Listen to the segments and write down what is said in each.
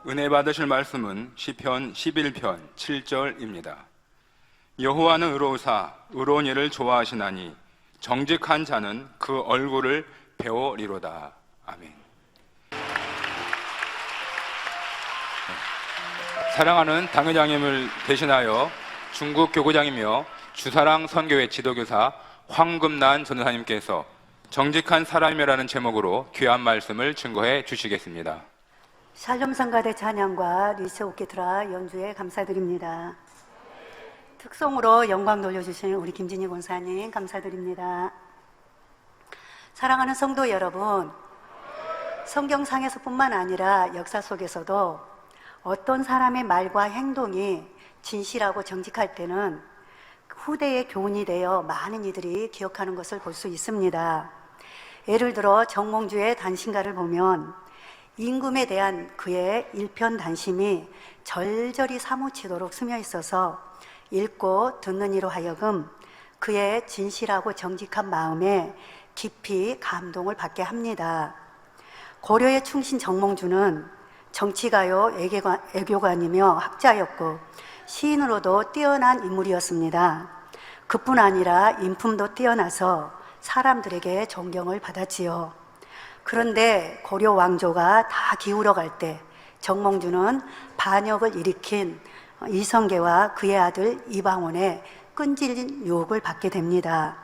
은혜 받으실 말씀은 시편 11편 7절입니다. 여호와는 의로우사 의로운 일을 좋아하시나니 정직한 자는 그 얼굴을 배우리로다. 아멘. 사랑하는 당회장님을 대신하여 중국 교구장이며 주사랑 선교회 지도교사 황금란 전도사님께서 정직한 사람이라는 제목으로 귀한 말씀을 증거해 주시겠습니다. 샬롬 성가대 찬양과 리스 오케트라 연주에 감사드립니다. 특송으로 영광 돌려주신 우리 김진희 권사님 감사드립니다. 사랑하는 성도 여러분, 성경상에서뿐만 아니라 역사 속에서도 어떤 사람의 말과 행동이 진실하고 정직할 때는 후대의 교훈이 되어 많은 이들이 기억하는 것을 볼 수 있습니다. 예를 들어 정몽주의 단신가를 보면 임금에 대한 그의 일편단심이 절절히 사무치도록 스며 있어서 읽고 듣는 이로 하여금 그의 진실하고 정직한 마음에 깊이 감동을 받게 합니다. 고려의 충신 정몽주는 정치가요 애교관이며 학자였고 시인으로도 뛰어난 인물이었습니다. 그뿐 아니라 인품도 뛰어나서 사람들에게 존경을 받았지요. 그런데 고려 왕조가 다 기울어 갈 때 정몽주는 반역을 일으킨 이성계와 그의 아들 이방원의 끈질긴 유혹을 받게 됩니다.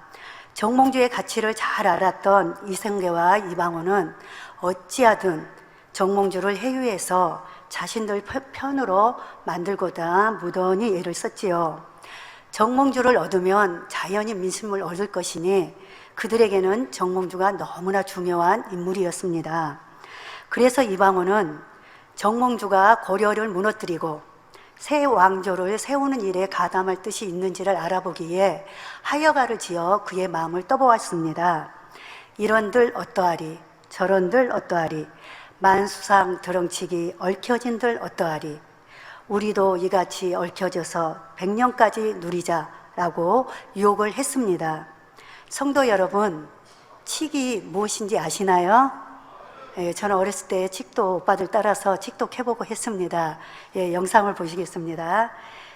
정몽주의 가치를 잘 알았던 이성계와 이방원은 어찌하든 정몽주를 해유해서 자신들 편으로 만들고자 무던히 애를 썼지요. 정몽주를 얻으면 자연히 민심을 얻을 것이니 그들에게는 정몽주가 너무나 중요한 인물이었습니다. 그래서 이방원은 정몽주가 고려를 무너뜨리고 새 왕조를 세우는 일에 가담할 뜻이 있는지를 알아보기 위해 하여가를 지어 그의 마음을 떠보았습니다. 이런들 어떠하리, 저런들 어떠하리, 만수상 드렁치기 얽혀진들 어떠하리, 우리도 이같이 얽혀져서 100년까지 누리자라고 유혹을 했습니다. 성도 여러분, 칙이 무엇인지 아시나요? 저는 어렸을 때 칙도 오빠들 따라서 칙독해보고 했습니다. 영상을 보시겠습니다.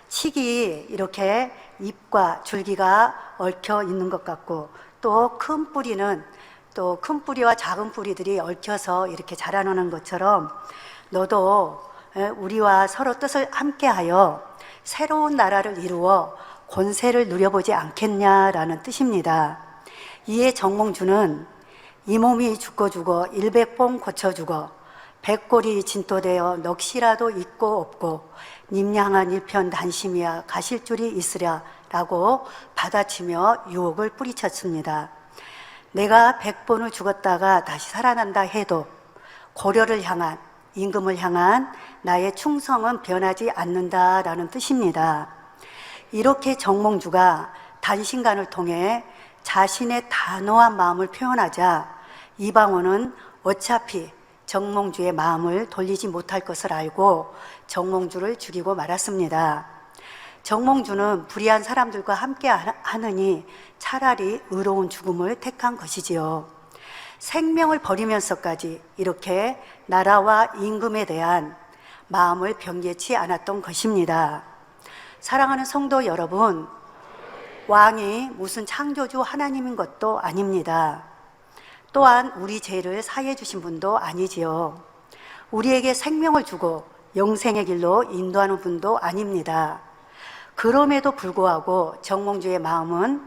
칙이 이렇게 잎과 줄기가 얽혀 있는 것 같고 또 큰 뿌리는 또 큰 뿌리와 작은 뿌리들이 얽혀서 이렇게 자라나는 것처럼 너도 우리와 서로 뜻을 함께하여 새로운 나라를 이루어 권세를 누려보지 않겠냐라는 뜻입니다. 이에 정몽주는 이 몸이 죽고 일백봉 고쳐 죽어 백골이 진토되어 넋이라도 있고 없고 님 향한 일편 단심이야 가실 줄이 있으랴 라고 받아치며 유혹을 뿌리쳤습니다. 내가 100번을 죽었다가 다시 살아난다 해도 고려를 향한, 임금을 향한 나의 충성은 변하지 않는다라는 뜻입니다. 이렇게 정몽주가 단신간을 통해 자신의 단호한 마음을 표현하자 이방원은 어차피 정몽주의 마음을 돌리지 못할 것을 알고 정몽주를 죽이고 말았습니다. 정몽주는 불의한 사람들과 함께 하느니 차라리 의로운 죽음을 택한 것이지요. 생명을 버리면서까지 이렇게 나라와 임금에 대한 마음을 변개치 않았던 것입니다. 사랑하는 성도 여러분, 왕이 무슨 창조주 하나님인 것도 아닙니다. 또한 우리 죄를 사해 주신 분도 아니지요. 우리에게 생명을 주고 영생의 길로 인도하는 분도 아닙니다. 그럼에도 불구하고 정몽주의 마음은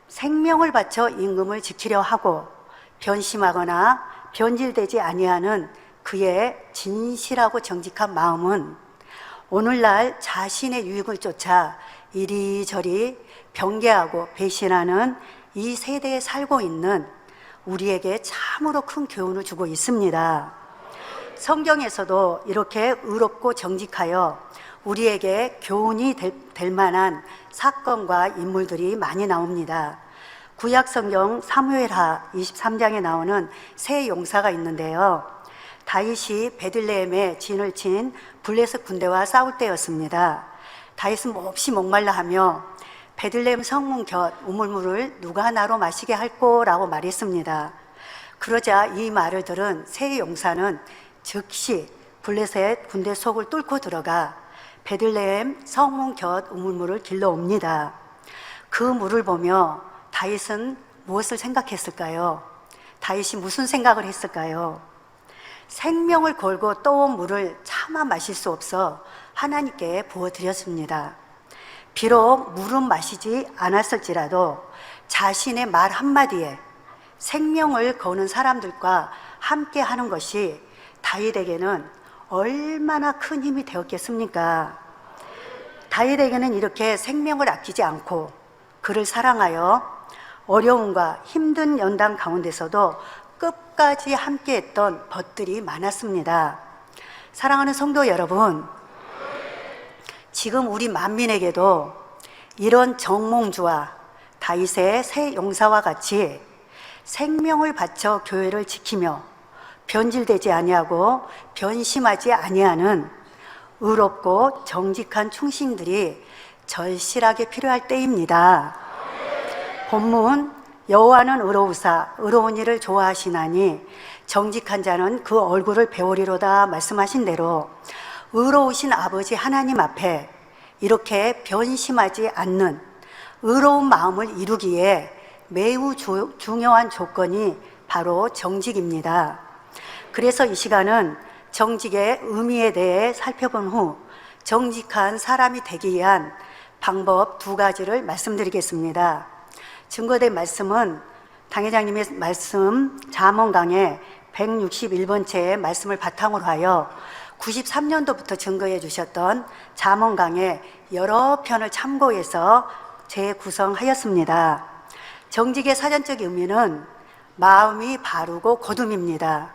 생명을 바쳐 임금을 지키려 하고 변심하거나 변질되지 아니하는 그의 진실하고 정직한 마음은 오늘날 자신의 유익을 쫓아 이리저리 변개하고 배신하는 이 세대에 살고 있는 우리에게 참으로 큰 교훈을 주고 있습니다. 성경에서도 이렇게 의롭고 정직하여 우리에게 교훈이 될 만한 사건과 인물들이 많이 나옵니다. 구약 성경 사무엘하 23장에 나오는 세 용사가 있는데요. 다윗이 베들레헴에 진을 친 블레셋 군대와 싸울 때였습니다. 다윗은 몹시 목말라 하며 베들레헴 성문 곁 우물물을 누가 나로 마시게 할꼬라고 말했습니다. 그러자 이 말을 들은 세 용사는 즉시 블레셋 군대 속을 뚫고 들어가 베들레헴 성문 곁 우물물을 길러옵니다. 그 물을 보며 다윗은 무엇을 생각했을까요? 다윗이 무슨 생각을 했을까요? 생명을 걸고 떠온 물을 차마 마실 수 없어 하나님께 부어드렸습니다. 비록 물은 마시지 않았을지라도 자신의 말 한마디에 생명을 거는 사람들과 함께 하는 것이 다윗에게는 얼마나 큰 힘이 되었겠습니까? 다윗에게는 이렇게 생명을 아끼지 않고 그를 사랑하여 어려움과 힘든 연단 가운데서도 끝까지 함께했던 벗들이 많았습니다. 사랑하는 성도 여러분, 지금 우리 만민에게도 이런 정몽주와 다윗의 새 용사와 같이 생명을 바쳐 교회를 지키며 변질되지 아니하고 변심하지 아니하는 의롭고 정직한 충신들이 절실하게 필요할 때입니다. 본문 여호와는 의로우사 의로운 일을 좋아하시나니 정직한 자는 그 얼굴을 배우리로다 말씀하신 대로 의로우신 아버지 하나님 앞에 이렇게 변심하지 않는 의로운 마음을 이루기에 매우 중요한 조건이 바로 정직입니다. 그래서 이 시간은 정직의 의미에 대해 살펴본 후 정직한 사람이 되기 위한 방법 2가지를 말씀드리겠습니다. 증거된 말씀은 당회장님의 말씀 잠언강의 161번째의 말씀을 바탕으로 하여 93년도부터 증거해 주셨던 잠언강의 여러 편을 참고해서 재구성하였습니다. 정직의 사전적 의미는 마음이 바르고 곧음입니다.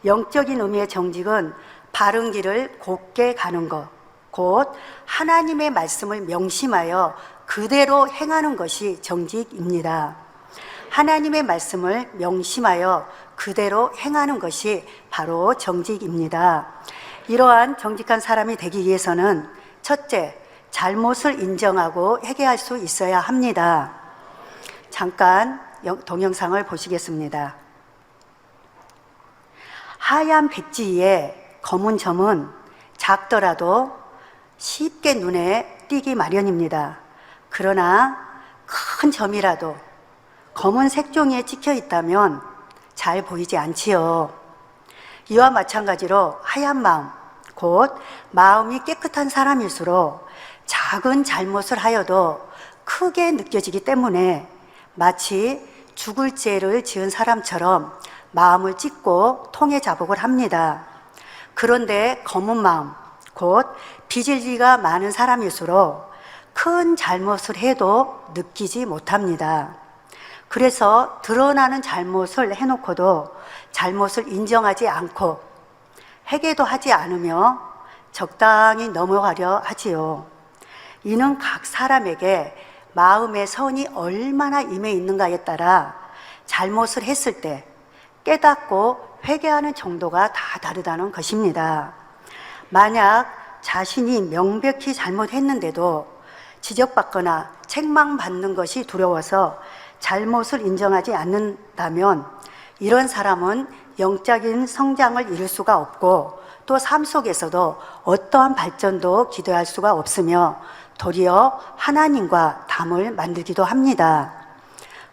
영적인 의미의 정직은 바른 길을 곧게 가는 것, 곧 하나님의 말씀을 명심하여 그대로 행하는 것이 정직입니다. 하나님의 말씀을 명심하여 그대로 행하는 것이 바로 정직입니다. 이러한 정직한 사람이 되기 위해서는 첫째, 잘못을 인정하고 회개할 수 있어야 합니다. 잠깐 동영상을 보시겠습니다. 하얀 백지 위에 검은 점은 작더라도 쉽게 눈에 띄기 마련입니다. 그러나 큰 점이라도 검은 색종이에 찍혀 있다면 잘 보이지 않지요. 이와 마찬가지로 하얀 마음, 곧 마음이 깨끗한 사람일수록 작은 잘못을 하여도 크게 느껴지기 때문에 마치 죽을 죄를 지은 사람처럼 마음을 찢고 통에 자복을 합니다. 그런데 검은 마음, 곧 비질기가 많은 사람일수록 큰 잘못을 해도 느끼지 못합니다. 그래서 드러나는 잘못을 해놓고도 잘못을 인정하지 않고 회개도 하지 않으며 적당히 넘어가려 하지요. 이는 각 사람에게 마음의 선이 얼마나 임해 있는가에 따라 잘못을 했을 때 깨닫고 회개하는 정도가 다 다르다는 것입니다. 만약 자신이 명백히 잘못했는데도 지적받거나 책망받는 것이 두려워서 잘못을 인정하지 않는다면 이런 사람은 영적인 성장을 이룰 수가 없고 또 삶 속에서도 어떠한 발전도 기대할 수가 없으며 도리어 하나님과 담을 만들기도 합니다.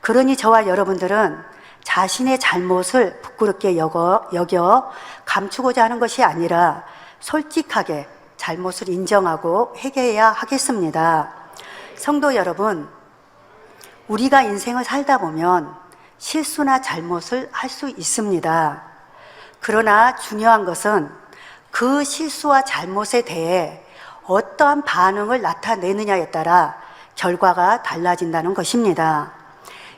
그러니 저와 여러분들은 자신의 잘못을 부끄럽게 여겨 감추고자 하는 것이 아니라 솔직하게 잘못을 인정하고 회개해야 하겠습니다. 성도 여러분, 우리가 인생을 살다 보면 실수나 잘못을 할 수 있습니다. 그러나 중요한 것은 그 실수와 잘못에 대해 어떠한 반응을 나타내느냐에 따라 결과가 달라진다는 것입니다.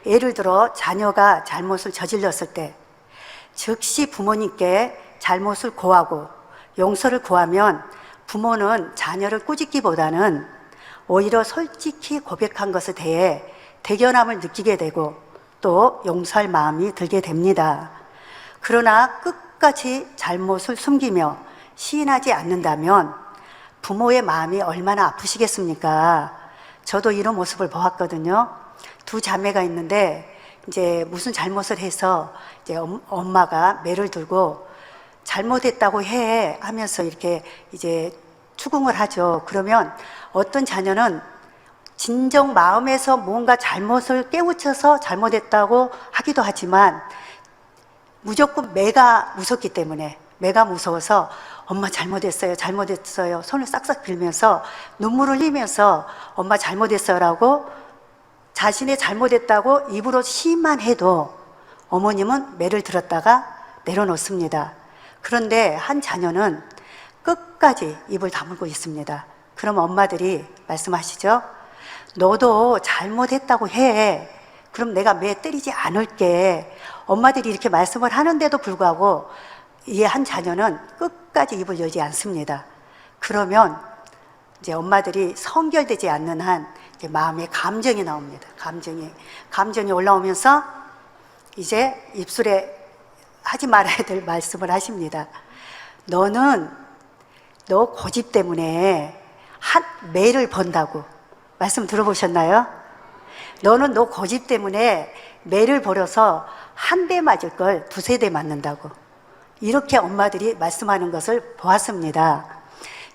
예를 들어 자녀가 잘못을 저질렀을 때 즉시 부모님께 잘못을 고하고 용서를 구하면 부모는 자녀를 꾸짖기보다는 오히려 솔직히 고백한 것에 대해 대견함을 느끼게 되고 또 용서할 마음이 들게 됩니다. 그러나 끝까지 잘못을 숨기며 시인하지 않는다면 부모의 마음이 얼마나 아프시겠습니까? 저도 이런 모습을 보았거든요. 2 자매가 있는데 이제 무슨 잘못을 해서 이제 엄마가 매를 들고 잘못했다고 해 하면서 이렇게 이제 추궁을 하죠. 그러면 어떤 자녀는 진정 마음에서 뭔가 잘못을 깨우쳐서 잘못했다고 하기도 하지만 무조건 매가 무섭기 때문에, 매가 무서워서 엄마 잘못했어요, 잘못했어요 손을 싹싹 빌면서 눈물을 흘리면서 엄마 잘못했어요 라고 자신의 잘못했다고 입으로 시인만 해도 어머님은 매를 들었다가 내려놓습니다. 그런데 한 자녀는 끝까지 입을 다물고 있습니다. 그럼 엄마들이 말씀하시죠. 너도 잘못했다고 해. 그럼 내가 매 때리지 않을게. 엄마들이 이렇게 말씀을 하는데도 불구하고 이 한 자녀는 끝까지 입을 열지 않습니다. 그러면 이제 엄마들이 성결되지 않는 한 이제 마음에 감정이 나옵니다. 감정이 올라오면서 이제 입술에 하지 말아야 될 말씀을 하십니다. 너 고집 때문에 한 매를 번다고. 말씀 들어보셨나요? 너는 너 고집 때문에 매를 벌여서 한 대 맞을 걸 두세 대 맞는다고. 이렇게 엄마들이 말씀하는 것을 보았습니다.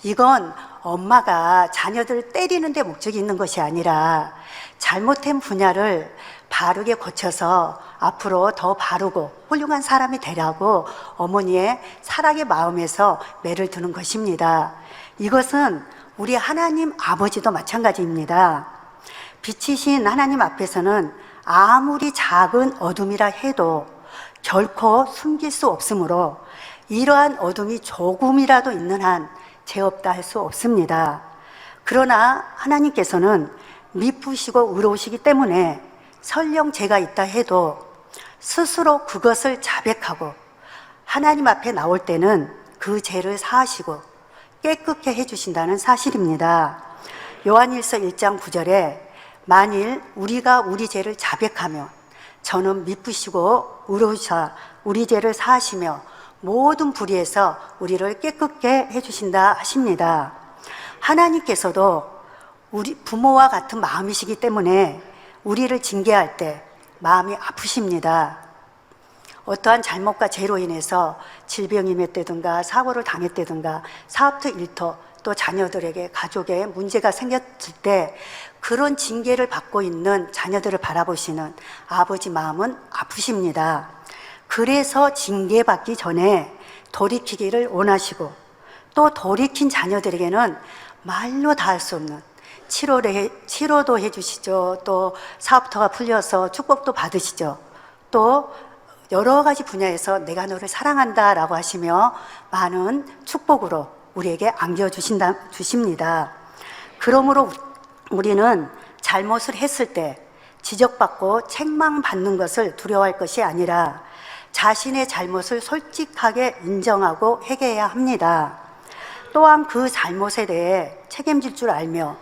이건 엄마가 자녀들을 때리는 데 목적이 있는 것이 아니라 잘못된 분야를 바르게 고쳐서 앞으로 더 바르고 훌륭한 사람이 되라고 어머니의 사랑의 마음에서 매를 두는 것입니다. 이것은 우리 하나님 아버지도 마찬가지입니다. 빛이신 하나님 앞에서는 아무리 작은 어둠이라 해도 결코 숨길 수 없으므로 이러한 어둠이 조금이라도 있는 한 죄 없다 할 수 없습니다. 그러나 하나님께서는 미쁘시고 의로우시기 때문에 설령 죄가 있다 해도 스스로 그것을 자백하고 하나님 앞에 나올 때는 그 죄를 사하시고 깨끗게 해주신다는 사실입니다. 요한일서 1장 9절에 만일 우리가 우리 죄를 자백하며 저는 미쁘시고 의로우사 우리 죄를 사하시며 모든 불의에서 우리를 깨끗게 해주신다 하십니다. 하나님께서도 우리 부모와 같은 마음이시기 때문에 우리를 징계할 때 마음이 아프십니다. 어떠한 잘못과 죄로 인해서 질병이 맺다든가 사고를 당했다든가 사업터 일터 또 자녀들에게 가족에 문제가 생겼을 때 그런 징계를 받고 있는 자녀들을 바라보시는 아버지 마음은 아프십니다. 그래서 징계받기 전에 돌이키기를 원하시고 또 돌이킨 자녀들에게는 말로 다 할 수 없는 치료도 해주시죠. 또 사업터가 풀려서 축복도 받으시죠. 또 여러 가지 분야에서 내가 너를 사랑한다 라고 하시며 많은 축복으로 우리에게 주십니다. 그러므로 우리는 잘못을 했을 때 지적받고 책망받는 것을 두려워할 것이 아니라 자신의 잘못을 솔직하게 인정하고 회개해야 합니다. 또한 그 잘못에 대해 책임질 줄 알며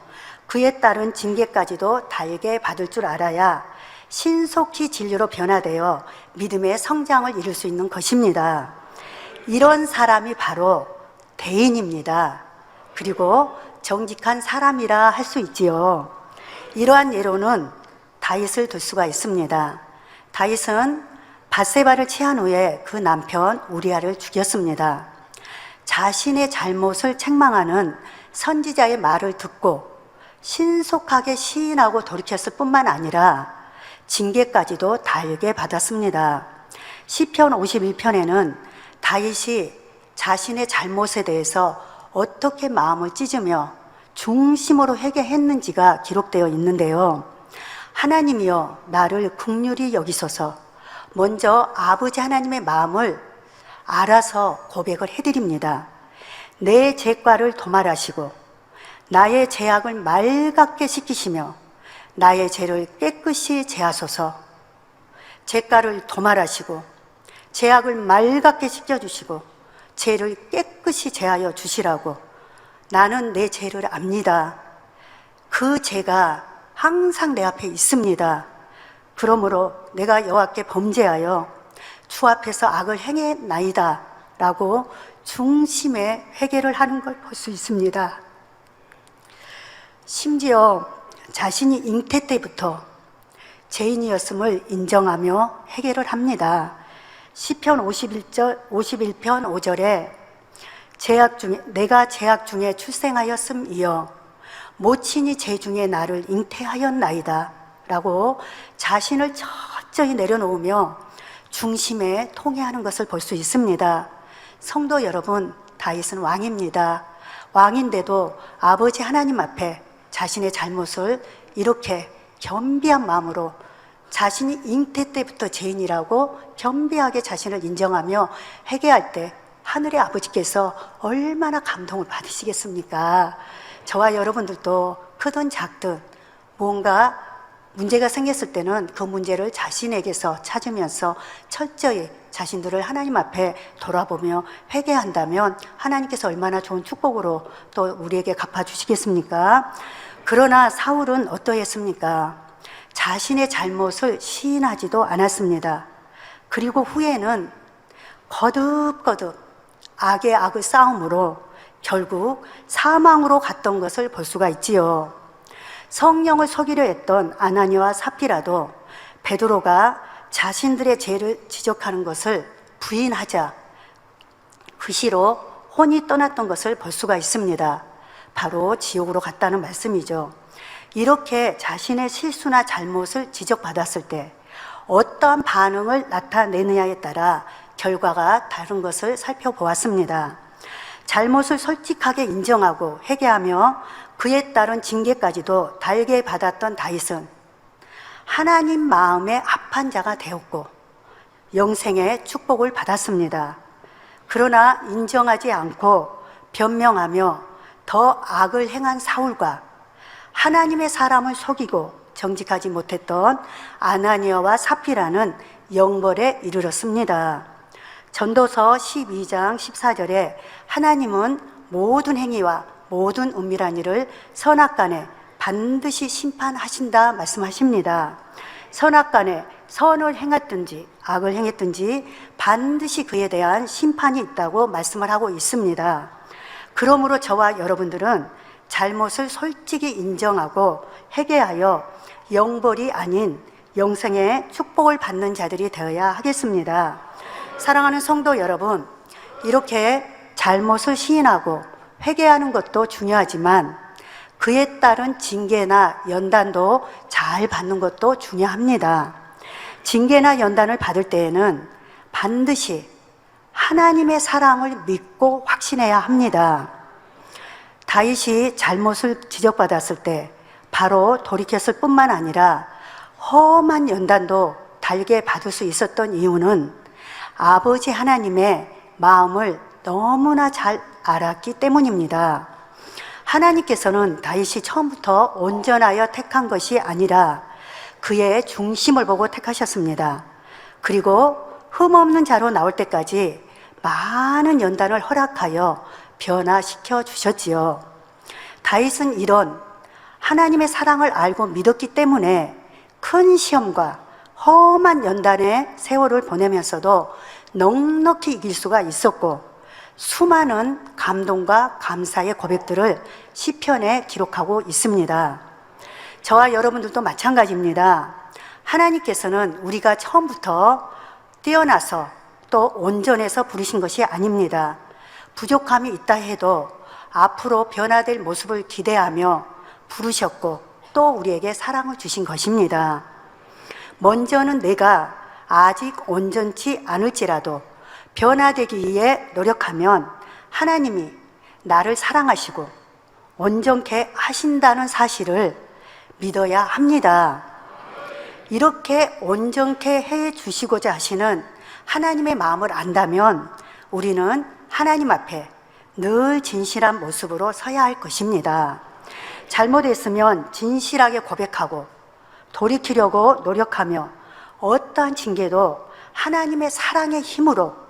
그에 따른 징계까지도 달게 받을 줄 알아야 신속히 진리로 변화되어 믿음의 성장을 이룰 수 있는 것입니다. 이런 사람이 바로 대인입니다. 그리고 정직한 사람이라 할 수 있지요. 이러한 예로는 다윗을 들 수가 있습니다. 다윗은 밧세바를 취한 후에 그 남편 우리아를 죽였습니다. 자신의 잘못을 책망하는 선지자의 말을 듣고 신속하게 시인하고 돌이켰을 뿐만 아니라 징계까지도 달게 받았습니다. 시편 51편에는 다윗이 자신의 잘못에 대해서 어떻게 마음을 찢으며 중심으로 회개했는지가 기록되어 있는데요. 하나님이여 나를 긍휼히 여기소서. 먼저 아버지 하나님의 마음을 알아서 고백을 해드립니다. 내 죄과를 도말하시고 나의 죄악을 맑게 씻기시며 나의 죄를 깨끗이 제하소서. 죄과를 도말하시고 죄악을 맑게 씻겨주시고 죄를 깨끗이 제하여 주시라고. 나는 내 죄를 압니다. 그 죄가 항상 내 앞에 있습니다. 그러므로 내가 여호와께 범죄하여 주 앞에서 악을 행했나이다 라고 중심에 회개를 하는 걸 볼 수 있습니다. 심지어 자신이 잉태 때부터 죄인이었음을 인정하며 회개를 합니다. 시편 51편 5절에 내가 제약 중에 출생하였음이여 모친이 제 중에 나를 잉태하였나이다 라고 자신을 철저히 내려놓으며 중심에 통회하는 것을 볼 수 있습니다. 성도 여러분, 다윗은 왕입니다. 왕인데도 아버지 하나님 앞에 자신의 잘못을 이렇게 겸비한 마음으로, 자신이 잉태 때부터 죄인이라고 겸비하게 자신을 인정하며 회개할 때 하늘의 아버지께서 얼마나 감동을 받으시겠습니까? 저와 여러분들도 크든 작든 뭔가 문제가 생겼을 때는 그 문제를 자신에게서 찾으면서 철저히 자신들을 하나님 앞에 돌아보며 회개한다면 하나님께서 얼마나 좋은 축복으로 또 우리에게 갚아주시겠습니까? 그러나 사울은 어떠했습니까? 자신의 잘못을 시인하지도 않았습니다. 그리고 후에는 거듭거듭 악의 악을 쌓음으로 결국 사망으로 갔던 것을 볼 수가 있지요. 성령을 속이려 했던 아나니와 삽비라도 베드로가 자신들의 죄를 지적하는 것을 부인하자 그 시로 혼이 떠났던 것을 볼 수가 있습니다. 바로 지옥으로 갔다는 말씀이죠. 이렇게 자신의 실수나 잘못을 지적받았을 때 어떠한 반응을 나타내느냐에 따라 결과가 다른 것을 살펴보았습니다. 잘못을 솔직하게 인정하고 회개하며 그에 따른 징계까지도 달게 받았던 다윗은 하나님 마음에 합한 자가 되었고 영생의 축복을 받았습니다. 그러나 인정하지 않고 변명하며 더 악을 행한 사울과 하나님의 사람을 속이고 정직하지 못했던 아나니아와 삽비라는 영벌에 이르렀습니다. 전도서 12장 14절에 하나님은 모든 행위와 모든 은밀한 일을 선악간에 반드시 심판하신다 말씀하십니다. 선악간에 선을 행했든지 악을 행했든지 반드시 그에 대한 심판이 있다고 말씀을 하고 있습니다. 그러므로 저와 여러분들은 잘못을 솔직히 인정하고 회개하여 영벌이 아닌 영생의 축복을 받는 자들이 되어야 하겠습니다. 사랑하는 성도 여러분, 이렇게 잘못을 시인하고 회개하는 것도 중요하지만 그에 따른 징계나 연단도 잘 받는 것도 중요합니다. 징계나 연단을 받을 때에는 반드시 하나님의 사랑을 믿고 확신해야 합니다. 다윗이 잘못을 지적받았을 때 바로 돌이켰을 뿐만 아니라 험한 연단도 달게 받을 수 있었던 이유는 아버지 하나님의 마음을 너무나 잘 알았기 때문입니다. 하나님께서는 다윗이 처음부터 온전하여 택한 것이 아니라 그의 중심을 보고 택하셨습니다. 그리고 흠없는 자로 나올 때까지 많은 연단을 허락하여 변화시켜 주셨지요. 다윗은 이런 하나님의 사랑을 알고 믿었기 때문에 큰 시험과 험한 연단의 세월을 보내면서도 넉넉히 이길 수가 있었고 수많은 감동과 감사의 고백들을 시편에 기록하고 있습니다. 저와 여러분들도 마찬가지입니다. 하나님께서는 우리가 처음부터 뛰어나서 또 온전해서 부르신 것이 아닙니다. 부족함이 있다 해도 앞으로 변화될 모습을 기대하며 부르셨고 또 우리에게 사랑을 주신 것입니다. 먼저는 내가 아직 온전치 않을지라도 변화되기 위해 노력하면 하나님이 나를 사랑하시고 온전케 하신다는 사실을 믿어야 합니다. 이렇게 온전케 해 주시고자 하시는 하나님의 마음을 안다면 우리는 하나님 앞에 늘 진실한 모습으로 서야 할 것입니다. 잘못했으면 진실하게 고백하고 돌이키려고 노력하며 어떠한 징계도 하나님의 사랑의 힘으로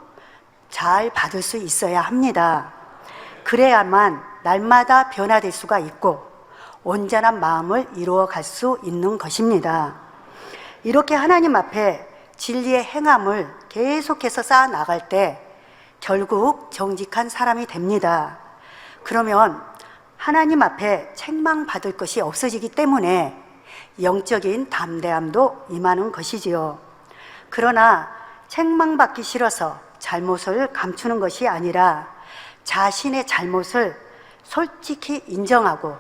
잘 받을 수 있어야 합니다. 그래야만 날마다 변화될 수가 있고 온전한 마음을 이루어갈 수 있는 것입니다. 이렇게 하나님 앞에 진리의 행함을 계속해서 쌓아 나갈 때 결국 정직한 사람이 됩니다. 그러면 하나님 앞에 책망받을 것이 없어지기 때문에 영적인 담대함도 임하는 것이지요. 그러나 책망받기 싫어서 잘못을 감추는 것이 아니라 자신의 잘못을 솔직히 인정하고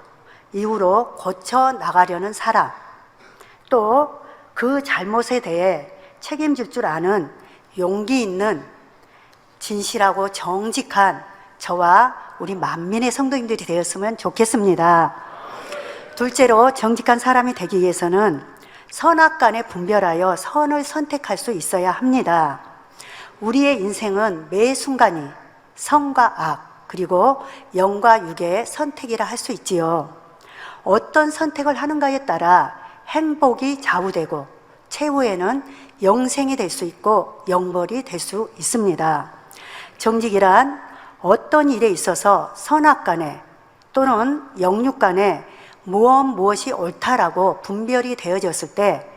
이후로 고쳐 나가려는 사람, 또 그 잘못에 대해 책임질 줄 아는 용기 있는 진실하고 정직한 저와 우리 만민의 성도님들이 되었으면 좋겠습니다. 둘째로, 정직한 사람이 되기 위해서는 선악간에 분별하여 선을 선택할 수 있어야 합니다. 우리의 인생은 매 순간이 선과 악, 그리고 영과 육의 선택이라 할 수 있지요. 어떤 선택을 하는가에 따라 행복이 좌우되고 최후에는 영생이 될 수 있고 영벌이 될 수 있습니다. 정직이란 어떤 일에 있어서 선악간에 또는 영육간에 무엇이 옳다라고 분별이 되어졌을 때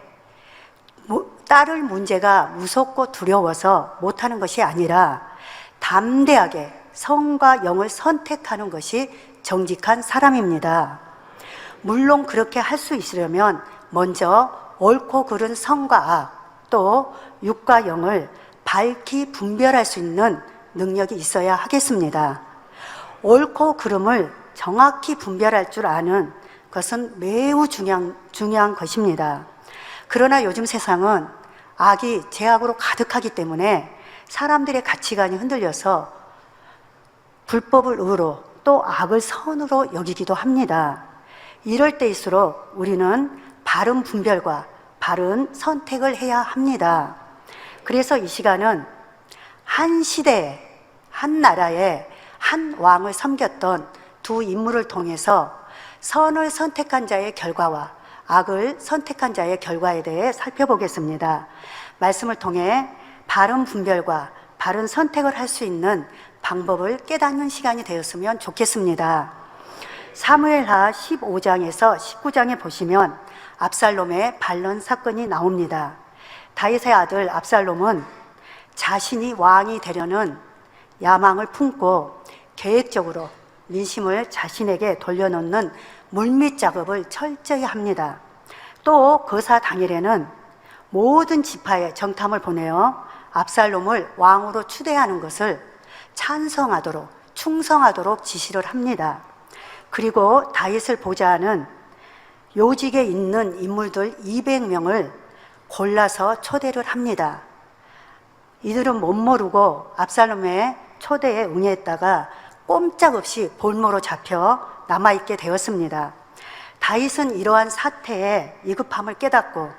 따를 문제가 무섭고 두려워서 못하는 것이 아니라 담대하게 선과 영을 선택하는 것이 정직한 사람입니다. 물론 그렇게 할 수 있으려면 먼저 옳고 그른 선과 악, 또 육과 영을 밝히 분별할 수 있는 능력이 있어야 하겠습니다. 옳고 그름을 정확히 분별할 줄 아는 것은 매우 중요한 것입니다. 그러나 요즘 세상은 악이 죄악으로 가득하기 때문에 사람들의 가치관이 흔들려서 불법을 의로 또 악을 선으로 여기기도 합니다. 이럴 때일수록 우리는 바른 분별과 바른 선택을 해야 합니다. 그래서 이 시간은 한 시대에 한 나라에 한 왕을 섬겼던 두 인물을 통해서 선을 선택한 자의 결과와 악을 선택한 자의 결과에 대해 살펴보겠습니다. 말씀을 통해 바른 분별과 바른 선택을 할 수 있는 방법을 깨닫는 시간이 되었으면 좋겠습니다. 사무엘하 15장에서 19장에 보시면 압살롬의 반론 사건이 나옵니다. 다윗의 아들 압살롬은 자신이 왕이 되려는 야망을 품고 계획적으로 민심을 자신에게 돌려놓는 물밑 작업을 철저히 합니다. 또 거사 당일에는 모든 지파에 정탐을 보내어 압살롬을 왕으로 추대하는 것을 찬성하도록 충성하도록 지시를 합니다. 그리고 다윗을 보좌하는 요직에 있는 인물들 200명을 골라서 초대를 합니다. 이들은 못 모르고 압살롬의 초대에 응했다가 꼼짝없이 볼모로 잡혀 남아있게 되었습니다. 다윗은 이러한 사태에 위급함을 깨닫고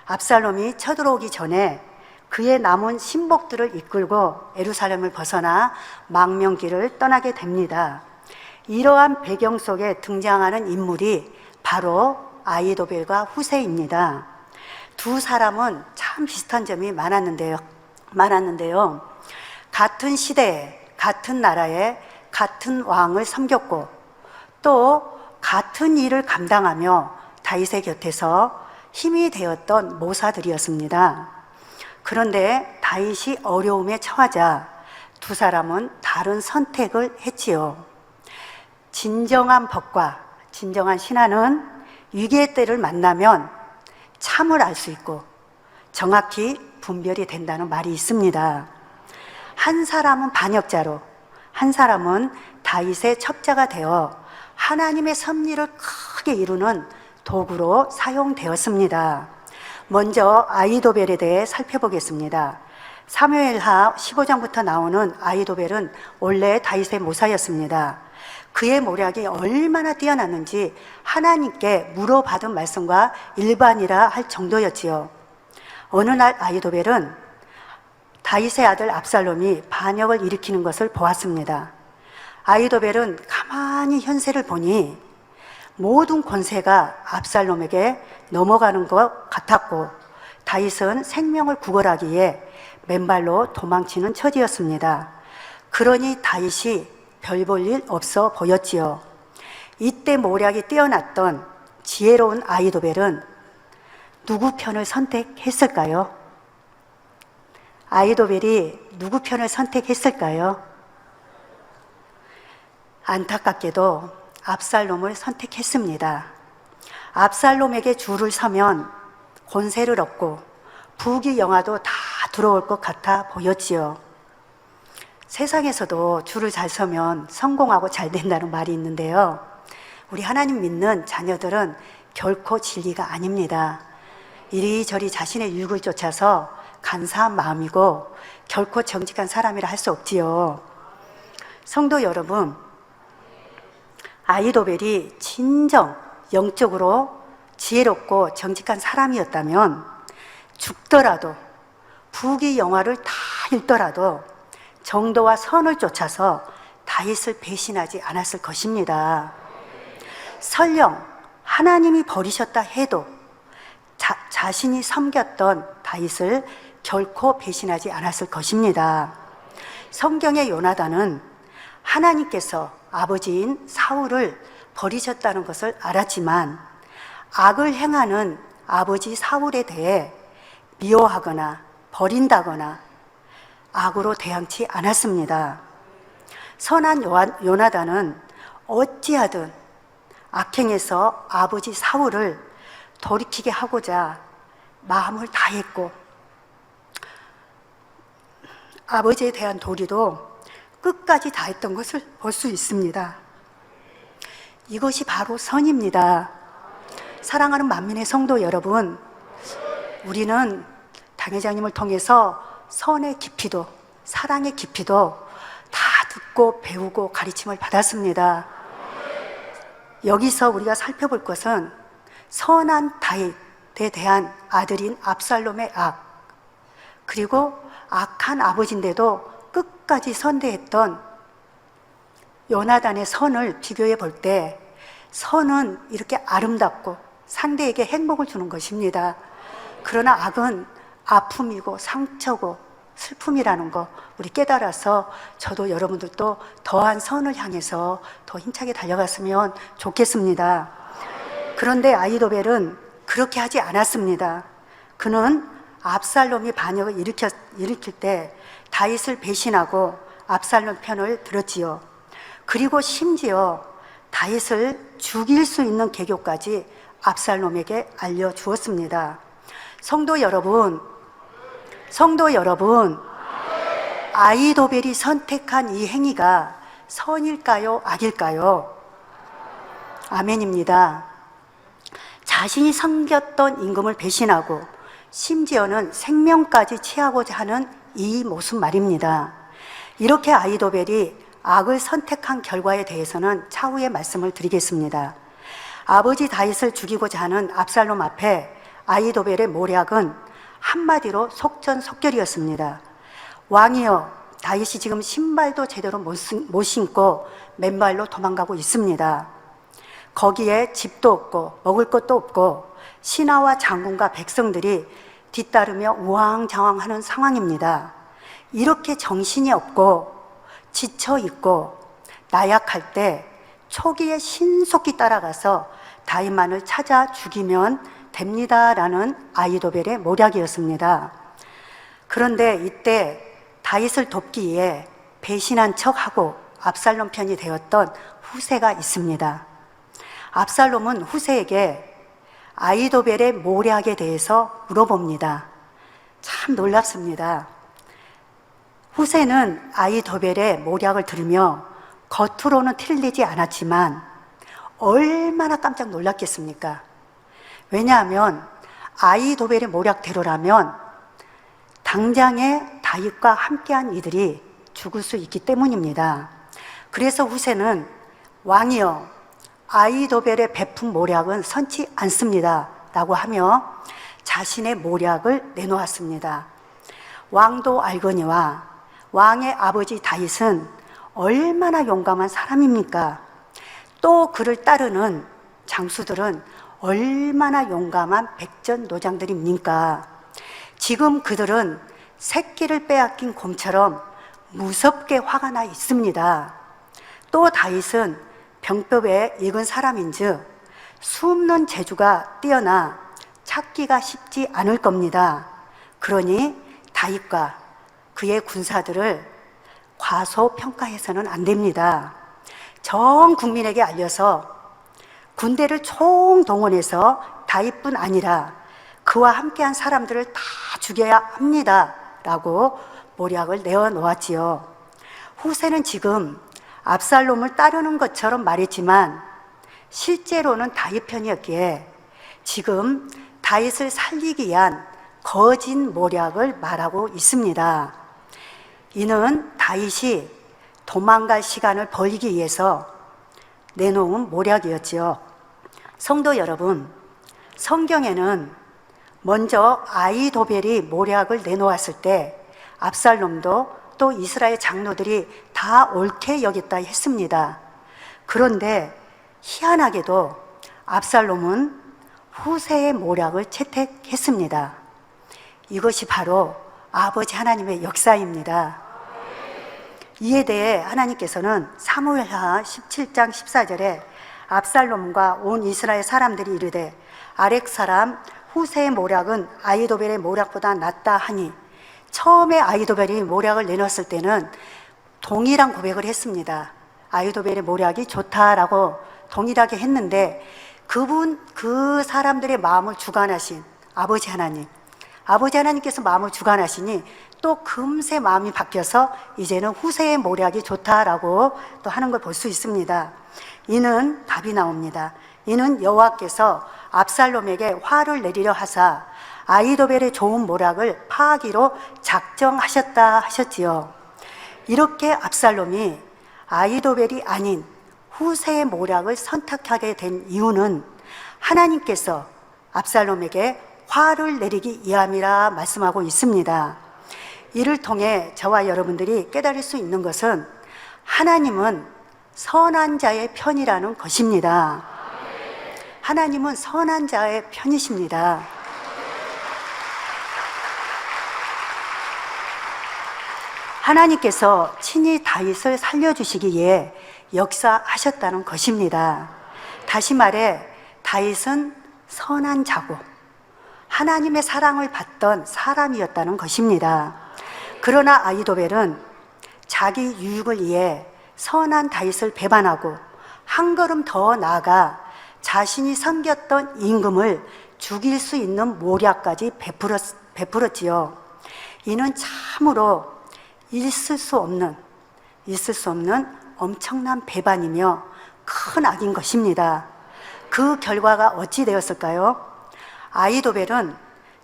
압살롬이 쳐들어오기 전에 그의 남은 신복들을 이끌고 예루살렘을 벗어나 망명길을 떠나게 됩니다. 이러한 배경 속에 등장하는 인물이 바로 아히도벨과 후세입니다. 두 사람은 참 비슷한 점이 많았는데요. 같은 시대에 같은 나라에 같은 왕을 섬겼고 또 같은 일을 감당하며 다윗의 곁에서 힘이 되었던 모사들이었습니다. 그런데 다윗이 어려움에 처하자 두 사람은 다른 선택을 했지요. 진정한 법과 진정한 신하는 위기의 때를 만나면 참을 알 수 있고 정확히 분별이 된다는 말이 있습니다. 한 사람은 반역자로, 한 사람은 다윗의 첩자가 되어 하나님의 섭리를 크게 이루는 도구로 사용되었습니다. 먼저 아히도벨에 대해 살펴보겠습니다. 사무엘하 15장부터 나오는 아히도벨은 원래 다윗의 모사였습니다. 그의 모략이 얼마나 뛰어났는지 하나님께 물어받은 말씀과 일반이라 할 정도였지요. 어느 날 아히도벨은 다윗의 아들 압살롬이 반역을 일으키는 것을 보았습니다. 아히도벨은 가만히 현세를 보니 모든 권세가 압살롬에게 넘어가는 것 같았고 다윗은 생명을 구걸하기에 맨발로 도망치는 처지였습니다. 그러니 다윗이 별 볼 일 없어 보였지요. 이때 모략이 뛰어났던 지혜로운 아히도벨은 누구 편을 선택했을까요? 아히도벨이 누구 편을 선택했을까요? 안타깝게도 압살롬을 선택했습니다. 압살롬에게 줄을 서면 권세를 얻고 부귀영화도 다 들어올 것 같아 보였지요. 세상에서도 줄을 잘 서면 성공하고 잘 된다는 말이 있는데요. 우리 하나님 믿는 자녀들은 결코 진리가 아닙니다. 이리저리 자신의 유익을 쫓아서 간사한 마음이고 결코 정직한 사람이라 할 수 없지요. 성도 여러분, 아이도벨이 진정 영적으로 지혜롭고 정직한 사람이었다면 죽더라도 부귀 영화를 다 잃더라도 정도와 선을 쫓아서 다윗을 배신하지 않았을 것입니다. 설령 하나님이 버리셨다 해도 자신이 섬겼던 다윗을 결코 배신하지 않았을 것입니다. 성경의 요나단은 하나님께서 아버지인 사울을 버리셨다는 것을 알았지만 악을 행하는 아버지 사울에 대해 미워하거나 버린다거나 악으로 대항치 않았습니다. 선한 요나단은 어찌하든 악행에서 아버지 사울을 돌이키게 하고자 마음을 다했고 아버지에 대한 도리도 끝까지 다했던 것을 볼 수 있습니다. 이것이 바로 선입니다. 사랑하는 만민의 성도 여러분, 우리는 당회장님을 통해서 선의 깊이도 사랑의 깊이도 다 듣고 배우고 가르침을 받았습니다. 여기서 우리가 살펴볼 것은 선한 다윗에 대한 아들인 압살롬의 악, 그리고 악한 아버지인데도 끝까지 선대했던 요나단의 선을 비교해 볼 때 선은 이렇게 아름답고 상대에게 행복을 주는 것입니다. 그러나 악은 아픔이고 상처고 슬픔이라는 거 우리 깨달아서 저도 여러분들도 더한 선을 향해서 더 힘차게 달려갔으면 좋겠습니다. 그런데 아히도벨은 그렇게 하지 않았습니다. 그는 압살롬이 반역을 일으킬 때 다윗을 배신하고 압살롬 편을 들었지요. 그리고 심지어 다윗을 죽일 수 있는 계교까지 압살롬에게 알려주었습니다. 성도 여러분, 아히도벨이 선택한 이 행위가 선일까요? 악일까요? 아멘입니다. 자신이 섬겼던 임금을 배신하고 심지어는 생명까지 취하고자 하는 이 모습 말입니다. 이렇게 아히도벨이 악을 선택한 결과에 대해서는 차후에 말씀을 드리겠습니다. 아버지 다윗을 죽이고자 하는 압살롬 앞에 아히도벨의 모략은 한마디로 속전속결이었습니다. 왕이여, 다윗이 지금 신발도 제대로 못 신고 맨발로 도망가고 있습니다. 거기에 집도 없고 먹을 것도 없고 신하와 장군과 백성들이 뒤따르며 우왕좌왕하는 상황입니다. 이렇게 정신이 없고 지쳐 있고 나약할 때 초기에 신속히 따라가서 다윗만을 찾아 죽이면 됩니다라는 아히도벨의 모략이었습니다. 그런데 이때 다윗을 돕기 위해 배신한 척하고 압살롬 편이 되었던 후세가 있습니다. 압살롬은 후세에게 아히도벨의 모략에 대해서 물어봅니다. 참 놀랍습니다. 후세는 아히도벨의 모략을 들으며 겉으로는 티를 내지 않았지만 얼마나 깜짝 놀랐겠습니까? 왜냐하면 아히도벨의 모략대로라면 당장에 다윗과 함께한 이들이 죽을 수 있기 때문입니다. 그래서 후세는 왕이여, 아히도벨의 베푼 모략은 선치 않습니다 라고 하며 자신의 모략을 내놓았습니다. 왕도 알거니와 왕의 아버지 다윗은 얼마나 용감한 사람입니까? 또 그를 따르는 장수들은 얼마나 용감한 백전노장들입니까? 지금 그들은 새끼를 빼앗긴 곰처럼 무섭게 화가 나 있습니다. 또 다윗은 병법에 익은 사람인즉 숨는 재주가 뛰어나 찾기가 쉽지 않을 겁니다. 그러니 다윗과 그의 군사들을 과소평가해서는 안 됩니다. 전 국민에게 알려서 군대를 총동원해서 다윗뿐 아니라 그와 함께한 사람들을 다 죽여야 합니다 라고 모략을 내어놓았지요. 후세는 지금 압살롬을 따르는 것처럼 말했지만 실제로는 다윗 편이었기에 지금 다윗을 살리기 위한 거짓 모략을 말하고 있습니다. 이는 다윗이 도망갈 시간을 벌기 위해서 내놓은 모략이었지요. 성도 여러분, 성경에는 먼저 아히도벨이 모략을 내놓았을 때 압살롬도 또 이스라엘 장로들이 다 옳게 여겼다 했습니다. 그런데 희한하게도 압살롬은 후세의 모략을 채택했습니다. 이것이 바로 아버지 하나님의 역사입니다. 이에 대해 하나님께서는 사무엘하 17장 14절에 압살롬과 온 이스라엘 사람들이 이르되 아렉 사람 후세의 모략은 아히도벨의 모략보다 낫다 하니, 처음에 아히도벨이 모략을 내놨을 때는 동일한 고백을 했습니다. 아히도벨의 모략이 좋다라고 동일하게 했는데 그 사람들의 마음을 주관하신 아버지 하나님께서 마음을 주관하시니 또 금세 마음이 바뀌어서 이제는 후세의 모략이 좋다라고 또 하는 걸 볼 수 있습니다. 이는 답이 나옵니다. 이는 여호와께서 압살롬에게 화를 내리려 하사 아히도벨의 좋은 모략을 파하기로 작정하셨다 하셨지요. 이렇게 압살롬이 아히도벨이 아닌 후세의 모략을 선택하게 된 이유는 하나님께서 압살롬에게 화를 내리기 위함이라 말씀하고 있습니다. 이를 통해 저와 여러분들이 깨달을 수 있는 것은 하나님은 선한 자의 편이라는 것입니다. 하나님은 선한 자의 편이십니다. 하나님께서 친히 다윗을 살려주시기 위해 역사하셨다는 것입니다. 다시 말해 다윗은 선한 자고 하나님의 사랑을 받던 사람이었다는 것입니다. 그러나 아히도벨은 자기 유익을 위해 선한 다윗을 배반하고 한 걸음 더 나아가 자신이 섬겼던 임금을 죽일 수 있는 모략까지 베풀었지요. 이는 참으로 있을 수 없는 엄청난 배반이며 큰 악인 것입니다. 그 결과가 어찌 되었을까요? 아히도벨은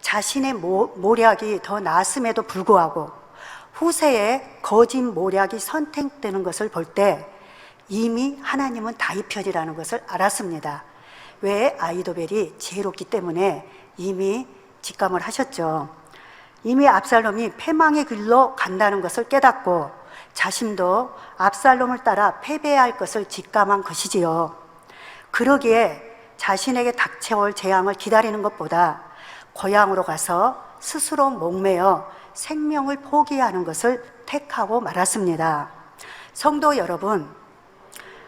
자신의 모략이 더 나았음에도 불구하고 후세의 거짓 모략이 선택되는 것을 볼 때 이미 하나님은 다윗 편이라는 것을 알았습니다. 왜? 아히도벨이 지혜롭기 때문에 이미 직감을 하셨죠. 이미 압살롬이 패망의 길로 간다는 것을 깨닫고 자신도 압살롬을 따라 패배해야 할 것을 직감한 것이지요. 그러기에 자신에게 닥쳐올 재앙을 기다리는 것보다 고향으로 가서 스스로 목매어 생명을 포기하는 것을 택하고 말았습니다. 성도 여러분,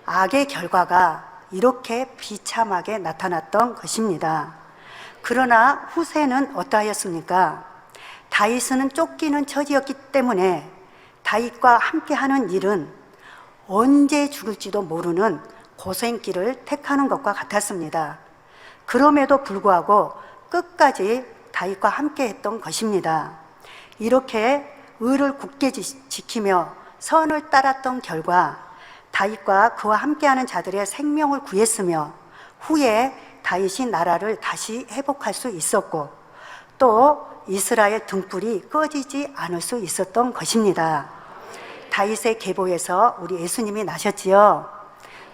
악의 결과가 이렇게 비참하게 나타났던 것입니다. 그러나 후세는 어떠하였습니까? 다윗은 쫓기는 처지였기 때문에 다윗과 함께하는 일은 언제 죽을지도 모르는 고생길을 택하는 것과 같았습니다. 그럼에도 불구하고 끝까지 다윗과 함께했던 것입니다. 이렇게 의를 굳게 지키며 선을 따랐던 결과 다윗과 그와 함께하는 자들의 생명을 구했으며 후에 다윗이 나라를 다시 회복할 수 있었고 또 이스라엘 등불이 꺼지지 않을 수 있었던 것입니다. 다윗의 계보에서 우리 예수님이 나셨지요.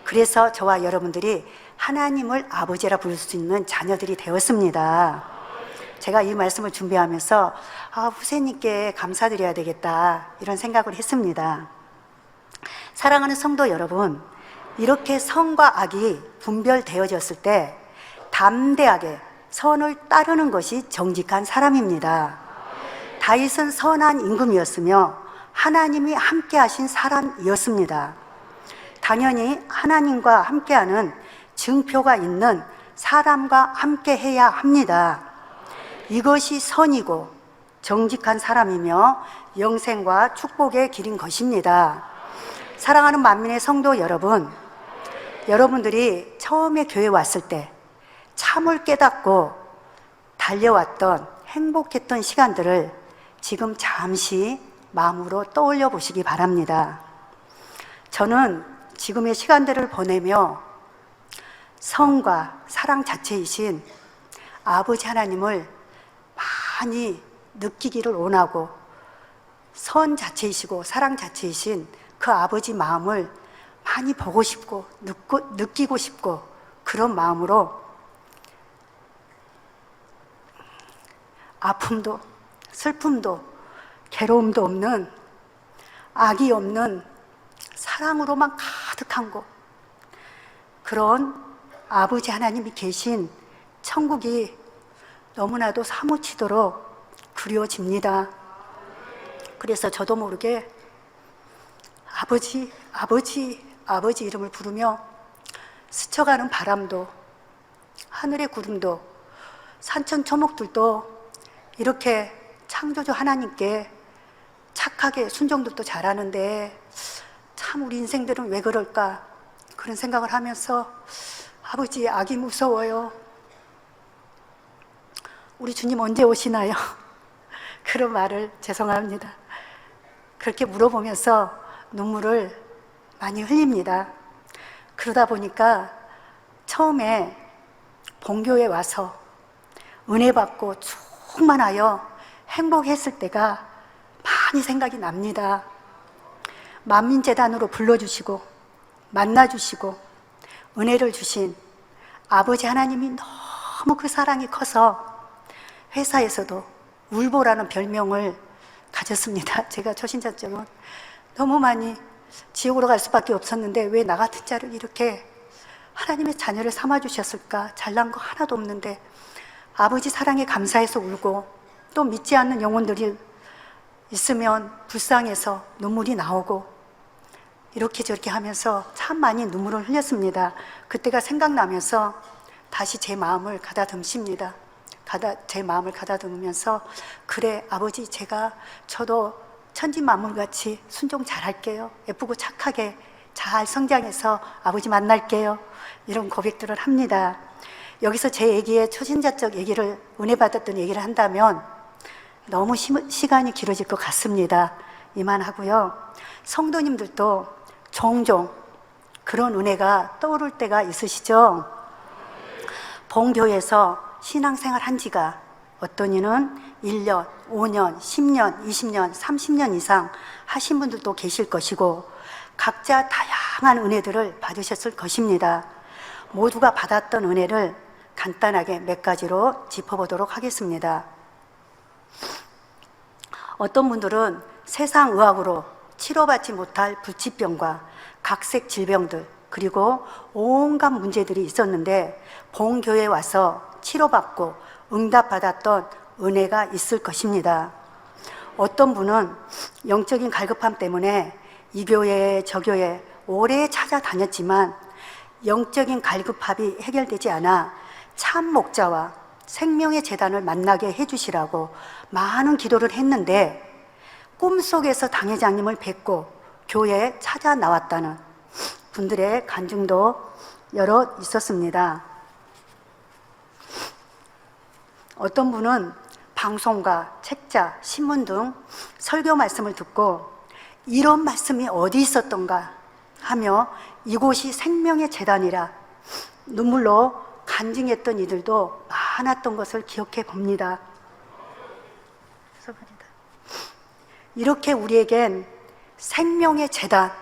그래서 저와 여러분들이 하나님을 아버지라 부를 수 있는 자녀들이 되었습니다. 제가 이 말씀을 준비하면서 후세님께 감사드려야 되겠다 이런 생각을 했습니다. 사랑하는 성도 여러분, 이렇게 선과 악이 분별되어졌을 때 담대하게 선을 따르는 것이 정직한 사람입니다. 다윗은 선한 임금이었으며 하나님이 함께하신 사람이었습니다. 당연히 하나님과 함께하는 증표가 있는 사람과 함께해야 합니다. 이것이 선이고 정직한 사람이며 영생과 축복의 길인 것입니다. 사랑하는 만민의 성도 여러분, 여러분들이 처음에 교회 왔을 때 참을 깨닫고 달려왔던 행복했던 시간들을 지금 잠시 마음으로 떠올려 보시기 바랍니다. 저는 지금의 시간들을 보내며 성과 사랑 자체이신 아버지 하나님을 많이 느끼기를 원하고, 선 자체이시고 사랑 자체이신 그 아버지 마음을 많이 보고 싶고 느끼고 싶고, 그런 마음으로 아픔도 슬픔도 괴로움도 없는, 악이 없는 사랑으로만 가득한 곳, 그런 아버지 하나님이 계신 천국이 너무나도 사무치도록 그리워집니다. 그래서 저도 모르게 아버지, 아버지, 아버지 이름을 부르며 스쳐가는 바람도, 하늘의 구름도, 산천 초목들도 이렇게 창조주 하나님께 착하게 순종도 잘하는데 참 우리 인생들은 왜 그럴까, 그런 생각을 하면서 아버지, 악이 무서워요. 우리 주님 언제 오시나요? 그런 말을, 죄송합니다, 그렇게 물어보면서 눈물을 많이 흘립니다. 그러다 보니까 처음에 본교에 와서 은혜 받고 충만하여 행복했을 때가 많이 생각이 납니다. 만민재단으로 불러주시고 만나주시고 은혜를 주신 아버지 하나님이 너무 그 사랑이 커서 회사에서도 울보라는 별명을 가졌습니다. 제가 초신자적은 너무 많이 지옥으로 갈 수밖에 없었는데 왜 나 같은 자를 이렇게 하나님의 자녀를 삼아주셨을까? 잘난 거 하나도 없는데 아버지 사랑에 감사해서 울고, 또 믿지 않는 영혼들이 있으면 불쌍해서 눈물이 나오고, 이렇게 저렇게 하면서 참 많이 눈물을 흘렸습니다. 그때가 생각나면서 다시 제 마음을 가다듬습니다. 제 마음을 가다듬으면서, 그래 아버지, 저도 천진만물같이 순종 잘할게요. 예쁘고 착하게 잘 성장해서 아버지 만날게요. 이런 고백들을 합니다. 여기서 제 얘기에 초신자적 얘기를, 은혜 받았던 얘기를 한다면 너무 시간이 길어질 것 같습니다. 이만하고요. 성도님들도 종종 그런 은혜가 떠오를 때가 있으시죠? 본교에서 신앙생활 한 지가, 어떤 이는 1년, 5년, 10년, 20년, 30년 이상 하신 분들도 계실 것이고, 각자 다양한 은혜들을 받으셨을 것입니다. 모두가 받았던 은혜를 간단하게 몇 가지로 짚어보도록 하겠습니다. 어떤 분들은 세상 의학으로 치료받지 못할 불치병과 각색 질병들, 그리고 온갖 문제들이 있었는데 본교회에 와서 치료받고 응답받았던 은혜가 있을 것입니다. 어떤 분은 영적인 갈급함 때문에 이 교회 저 교회 오래 찾아다녔지만 영적인 갈급함이 해결되지 않아 참 목자와 생명의 재단을 만나게 해주시라고 많은 기도를 했는데 꿈속에서 당회장님을 뵙고 교회에 찾아 나왔다는 분들의 간증도 여러 있었습니다. 어떤 분은 방송과 책자, 신문 등 설교 말씀을 듣고 이런 말씀이 어디 있었던가 하며 이곳이 생명의 재단이라 눈물로 간증했던 이들도 많았던 것을 기억해 봅니다. 이렇게 우리에겐 생명의 재단,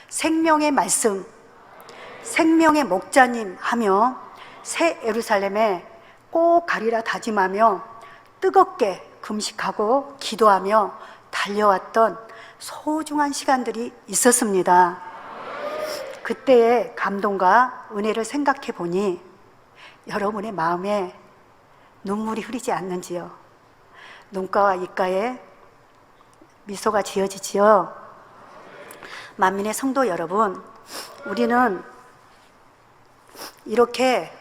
생명의 말씀, 생명의 목자님 하며 새 예루살렘에 꼭 가리라 다짐하며 뜨겁게 금식하고 기도하며 달려왔던 소중한 시간들이 있었습니다. 그때의 감동과 은혜를 생각해 보니 여러분의 마음에 눈물이 흐르지 않는지요? 눈가와 입가에 미소가 지어지지요? 만민의 성도 여러분, 우리는 이렇게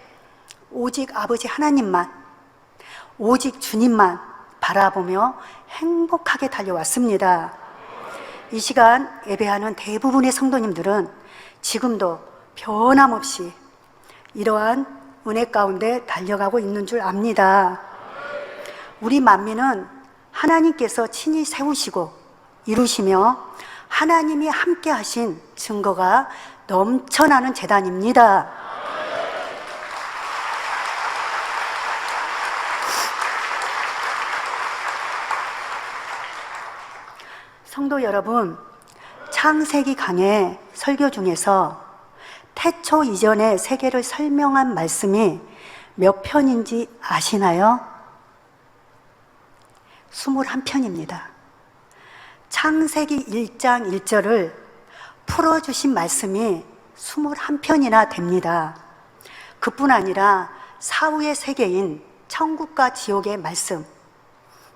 오직 아버지 하나님만, 오직 주님만 바라보며 행복하게 달려왔습니다. 이 시간 예배하는 대부분의 성도님들은 지금도 변함없이 이러한 은혜 가운데 달려가고 있는 줄 압니다. 우리 만민은 하나님께서 친히 세우시고 이루시며 하나님이 함께 하신 증거가 넘쳐나는 재단입니다. 성도 여러분, 창세기 강의 설교 중에서 태초 이전의 세계를 설명한 말씀이 몇 편인지 아시나요? 21편입니다. 창세기 1장 1절을 풀어주신 말씀이 21편이나 됩니다. 그뿐 아니라 사후의 세계인 천국과 지옥의 말씀,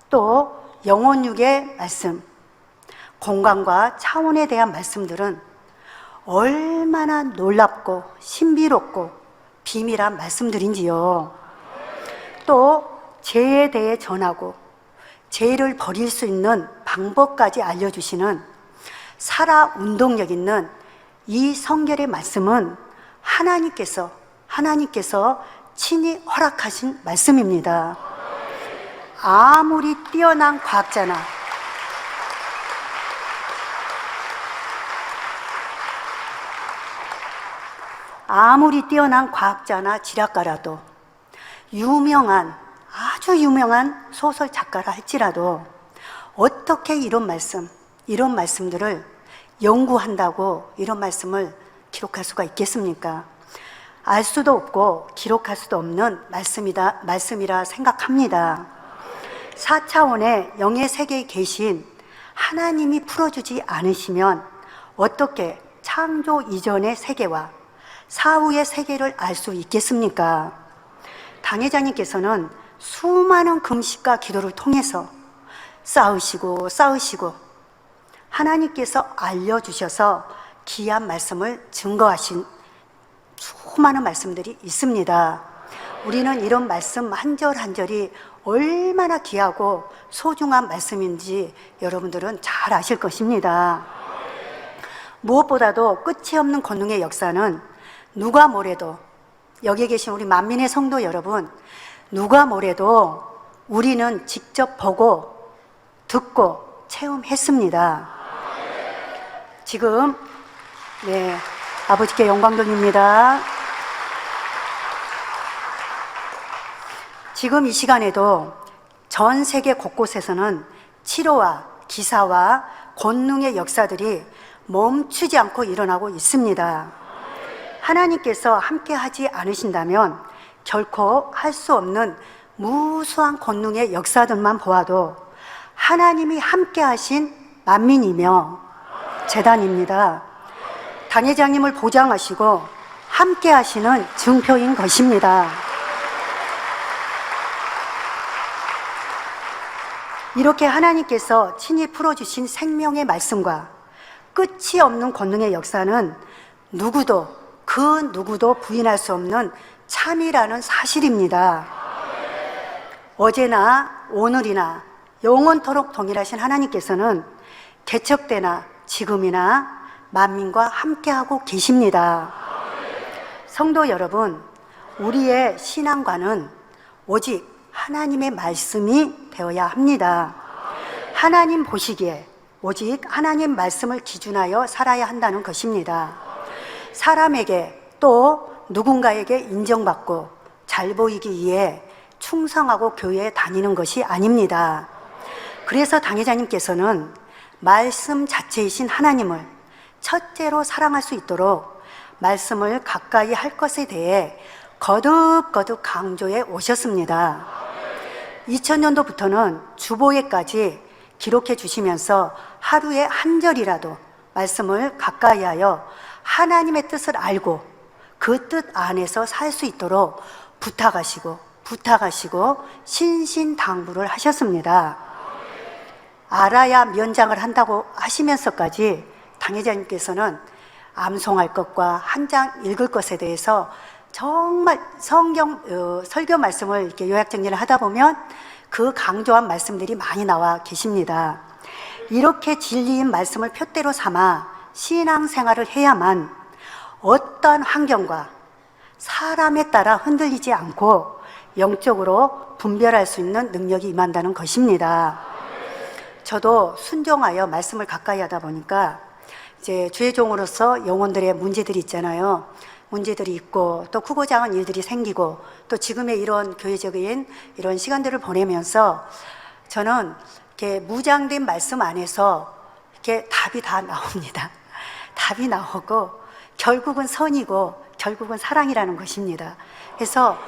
또 영혼육의 말씀, 공간과 차원에 대한 말씀들은 얼마나 놀랍고 신비롭고 비밀한 말씀들인지요. 또 죄에 대해 전하고 죄를 버릴 수 있는 방법까지 알려주시는 살아 운동력 있는 이 성결의 말씀은 하나님께서 친히 허락하신 말씀입니다. 아무리 뛰어난 과학자나 지략가라도 아주 유명한 소설 작가라 할지라도 어떻게 이런 말씀들을 연구한다고 이런 말씀을 기록할 수가 있겠습니까? 알 수도 없고 기록할 수도 없는 말씀이라 생각합니다. 4차원의 영의 세계에 계신 하나님이 풀어주지 않으시면 어떻게 창조 이전의 세계와 사후의 세계를 알 수 있겠습니까? 당 회장님께서는 수많은 금식과 기도를 통해서 싸우시고 하나님께서 알려주셔서 귀한 말씀을 증거하신 수많은 말씀들이 있습니다. 우리는 이런 말씀 한 절 한 절이 얼마나 귀하고 소중한 말씀인지 여러분들은 잘 아실 것입니다. 무엇보다도 끝이 없는 권능의 역사는 누가 뭐래도, 여기 계신 우리 만민의 성도 여러분, 누가 뭐래도 우리는 직접 보고 듣고 체험했습니다. 지금 아버지께 영광 돌립니다. 지금 이 시간에도 전 세계 곳곳에서는 치료와 기사와 권능의 역사들이 멈추지 않고 일어나고 있습니다. 하나님께서 함께 하지 않으신다면 결코 할 수 없는 무수한 권능의 역사들만 보아도 하나님이 함께 하신 만민이며 재단입니다. 당 회장님을 보장하시고 함께 하시는 증표인 것입니다. 이렇게 하나님께서 친히 풀어주신 생명의 말씀과 끝이 없는 권능의 역사는 그 누구도 부인할 수 없는 참이라는 사실입니다. 어제나 오늘이나 영원토록 동일하신 하나님께서는 개척때나 지금이나 만민과 함께하고 계십니다. 성도 여러분, 우리의 신앙관은 오직 하나님의 말씀이 되어야 합니다. 하나님 보시기에 오직 하나님 말씀을 기준하여 살아야 한다는 것입니다. 사람에게 또 누군가에게 인정받고 잘 보이기 위해 충성하고 교회에 다니는 것이 아닙니다. 그래서 당 회장님께서는 말씀 자체이신 하나님을 첫째로 사랑할 수 있도록 말씀을 가까이 할 것에 대해 거듭거듭 강조해 오셨습니다. 2000년도부터는 주보에까지 기록해 주시면서 하루에 한 절이라도 말씀을 가까이 하여 하나님의 뜻을 알고 그 뜻 안에서 살 수 있도록 부탁하시고 신신당부를 하셨습니다. 알아야 면장을 한다고 하시면서까지 당 회장님께서는 암송할 것과 한 장 읽을 것에 대해서 정말 설교 말씀을 이렇게 요약 정리를 하다 보면 그 강조한 말씀들이 많이 나와 계십니다. 이렇게 진리인 말씀을 표대로 삼아 신앙생활을 해야만 어떤 환경과 사람에 따라 흔들리지 않고 영적으로 분별할 수 있는 능력이 임한다는 것입니다. 저도 순종하여 말씀을 가까이 하다 보니까 이제 주의 종으로서 영혼들의 문제들이 있잖아요. 문제들이 있고 또 크고 작은 일들이 생기고 또 지금의 이런 교회적인 이런 시간들을 보내면서 저는 이렇게 무장된 말씀 안에서 이렇게 답이 다 나옵니다. 답이 나오고 결국은 선이고 결국은 사랑이라는 것입니다. 그래서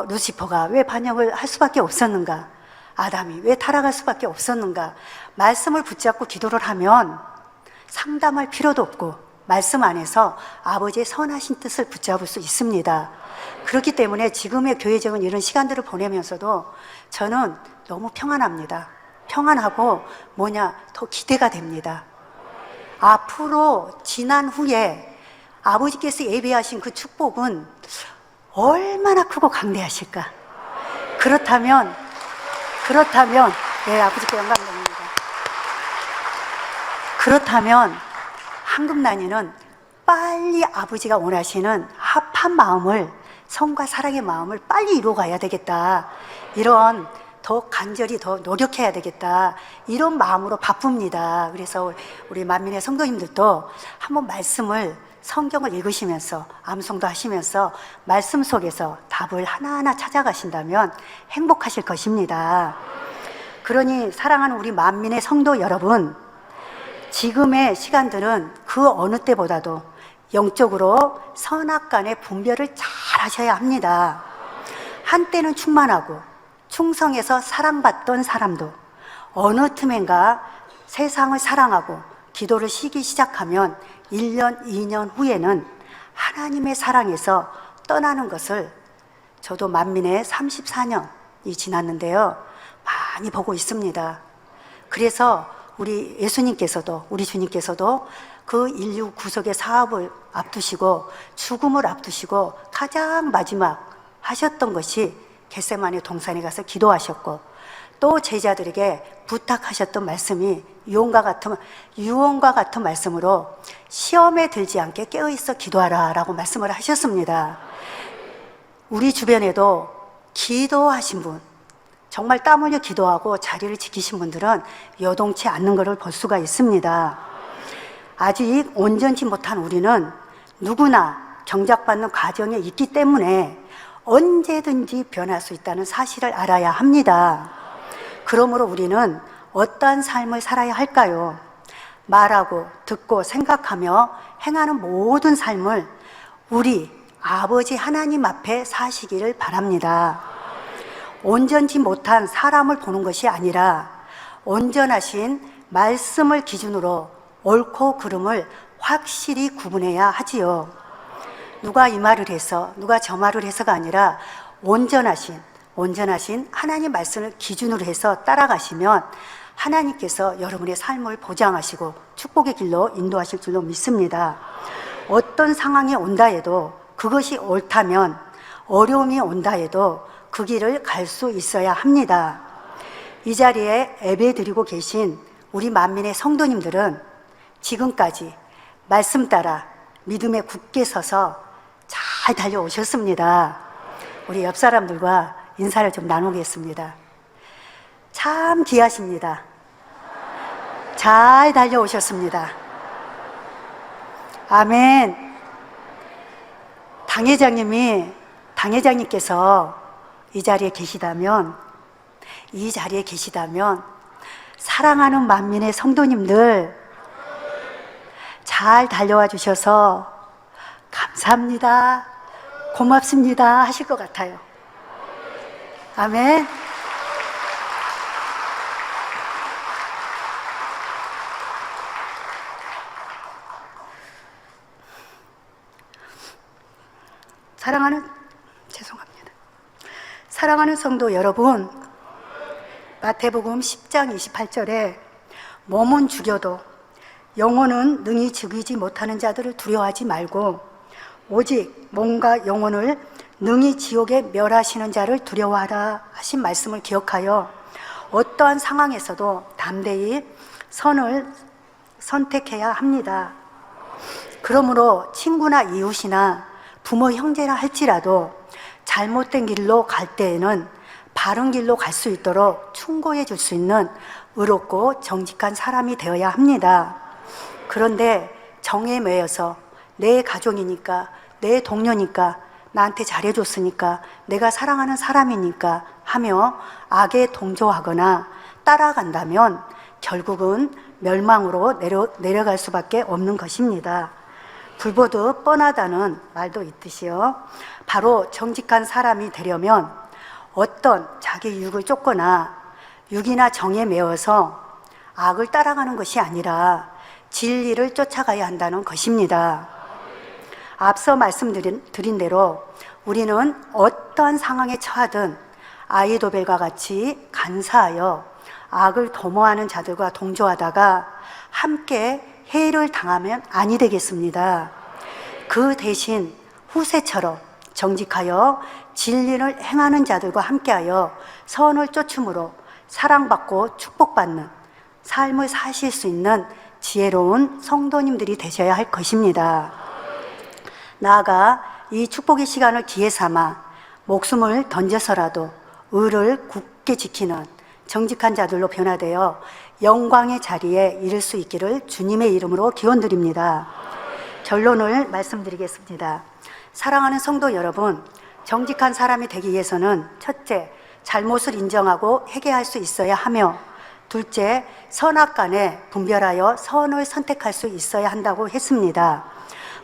루시퍼가 왜 반역을 할 수밖에 없었는가? 아담이 왜 타락할 수밖에 없었는가? 말씀을 붙잡고 기도를 하면 상담할 필요도 없고 말씀 안에서 아버지의 선하신 뜻을 붙잡을 수 있습니다. 그렇기 때문에 지금의 교회적인 이런 시간들을 보내면서도 저는 너무 평안합니다. 평안하고 더 기대가 됩니다. 앞으로 지난 후에 아버지께서 예비하신 그 축복은 얼마나 크고 강대하실까? 그렇다면 네, 아버지께 영광드립니다. 그렇다면 한금난이는 빨리 아버지가 원하시는 합한 마음을, 성과 사랑의 마음을 빨리 이루어가야 되겠다. 이런 더 간절히 더 노력해야 되겠다. 이런 마음으로 바쁩니다. 그래서 우리 만민의 성도님들도 한번 말씀을, 성경을 읽으시면서 암송도 하시면서 말씀 속에서 답을 하나하나 찾아가신다면 행복하실 것입니다. 그러니 사랑하는 우리 만민의 성도 여러분, 지금의 시간들은 그 어느 때보다도 영적으로 선악간의 분별을 잘 하셔야 합니다. 한때는 충만하고 충성해서 사랑받던 사람도 어느 틈엔가 세상을 사랑하고 기도를 쉬기 시작하면 1년, 2년 후에는 하나님의 사랑에서 떠나는 것을 저도 만민의 34년이 지났는데요, 많이 보고 있습니다. 그래서 우리 예수님께서도, 우리 주님께서도 그 인류 구속의 사업을 앞두시고 죽음을 앞두시고 가장 마지막 하셨던 것이 겟세마네 동산에 가서 기도하셨고, 또 제자들에게 부탁하셨던 말씀이 유언과 같은 말씀으로 시험에 들지 않게 깨어있어 기도하라 라고 말씀을 하셨습니다. 우리 주변에도 기도하신 분, 정말 땀 흘려 기도하고 자리를 지키신 분들은 여동치 않는 것을 볼 수가 있습니다. 아직 온전치 못한 우리는 누구나 경작받는 과정에 있기 때문에 언제든지 변할 수 있다는 사실을 알아야 합니다. 그러므로 우리는 어떠한 삶을 살아야 할까요? 말하고 듣고 생각하며 행하는 모든 삶을 우리 아버지 하나님 앞에 사시기를 바랍니다. 온전치 못한 사람을 보는 것이 아니라 온전하신 말씀을 기준으로 옳고 그름을 확실히 구분해야 하지요. 누가 이 말을 해서 누가 저 말을 해서가 아니라 온전하신 하나님 말씀을 기준으로 해서 따라가시면 하나님께서 여러분의 삶을 보장하시고 축복의 길로 인도하실 줄로 믿습니다. 어떤 상황이 온다 해도 그것이 옳다면, 어려움이 온다 해도 그 길을 갈 수 있어야 합니다. 이 자리에 예배드리고 계신 우리 만민의 성도님들은 지금까지 말씀 따라 믿음에 굳게 서서 잘 달려오셨습니다. 우리 옆 사람들과 인사를 좀 나누겠습니다. 참 귀하십니다. 잘 달려오셨습니다. 아멘. 당회장님께서 이 자리에 계시다면 사랑하는 만민의 성도님들 잘 달려와 주셔서 감사합니다, 고맙습니다 하실 것 같아요. 아멘. 사랑하는 성도 여러분, 마태복음 10장 28절에 몸은 죽여도 영혼은 능히 죽이지 못하는 자들을 두려워하지 말고 오직 몸과 영혼을 능히 지옥에 멸하시는 자를 두려워하라 하신 말씀을 기억하여 어떠한 상황에서도 담대히 선을 선택해야 합니다. 그러므로 친구나 이웃이나 부모 형제라 할지라도 잘못된 길로 갈 때에는 바른 길로 갈 수 있도록 충고해 줄 수 있는 의롭고 정직한 사람이 되어야 합니다. 그런데 정에 매여서 내 가족이니까, 내 동료니까, 나한테 잘해줬으니까, 내가 사랑하는 사람이니까 하며 악에 동조하거나 따라간다면 결국은 멸망으로 내려갈 수밖에 없는 것입니다. 불보듯 뻔하다는 말도 있듯이요. 바로 정직한 사람이 되려면 어떤 자기 유익을 쫓거나 육이나 정에 매어서 악을 따라가는 것이 아니라 진리를 쫓아가야 한다는 것입니다. 앞서 말씀드린 대로 우리는 어떠한 상황에 처하든 아이도벨과 같이 간사하여 악을 도모하는 자들과 동조하다가 함께 해를 당하면 아니 되겠습니다. 그 대신 후세처럼 정직하여 진리를 행하는 자들과 함께하여 선을 쫓음으로 사랑받고 축복받는 삶을 사실 수 있는 지혜로운 성도님들이 되셔야 할 것입니다. 나아가 이 축복의 시간을 기회 삼아 목숨을 던져서라도 의를 굳게 지키는 정직한 자들로 변화되어 영광의 자리에 이를 수 있기를 주님의 이름으로 기원드립니다. 결론을 말씀드리겠습니다. 사랑하는 성도 여러분, 정직한 사람이 되기 위해서는 첫째, 잘못을 인정하고 회개할 수 있어야 하며, 둘째, 선악간에 분별하여 선을 선택할 수 있어야 한다고 했습니다.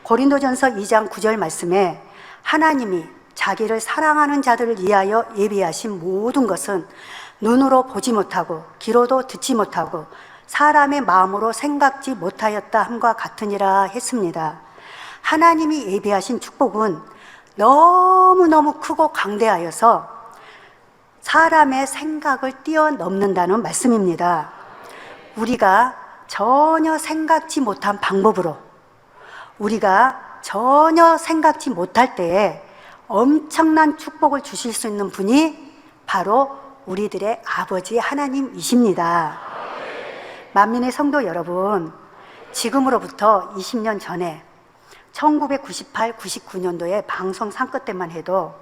고린도전서 2장 9절 말씀에 하나님이 자기를 사랑하는 자들을 위하여 예비하신 모든 것은 눈으로 보지 못하고 귀로도 듣지 못하고 사람의 마음으로 생각지 못하였다 함과 같으니라 했습니다. 하나님이 예비하신 축복은 너무너무 크고 강대하여서 사람의 생각을 뛰어넘는다는 말씀입니다. 우리가 전혀 생각지 못한 방법으로, 우리가 전혀 생각지 못할 때에 엄청난 축복을 주실 수 있는 분이 바로 우리들의 아버지 하나님이십니다. 만민의 성도 여러분, 지금으로부터 20년 전에 1998, 99년도에 방송 상끝 때만 해도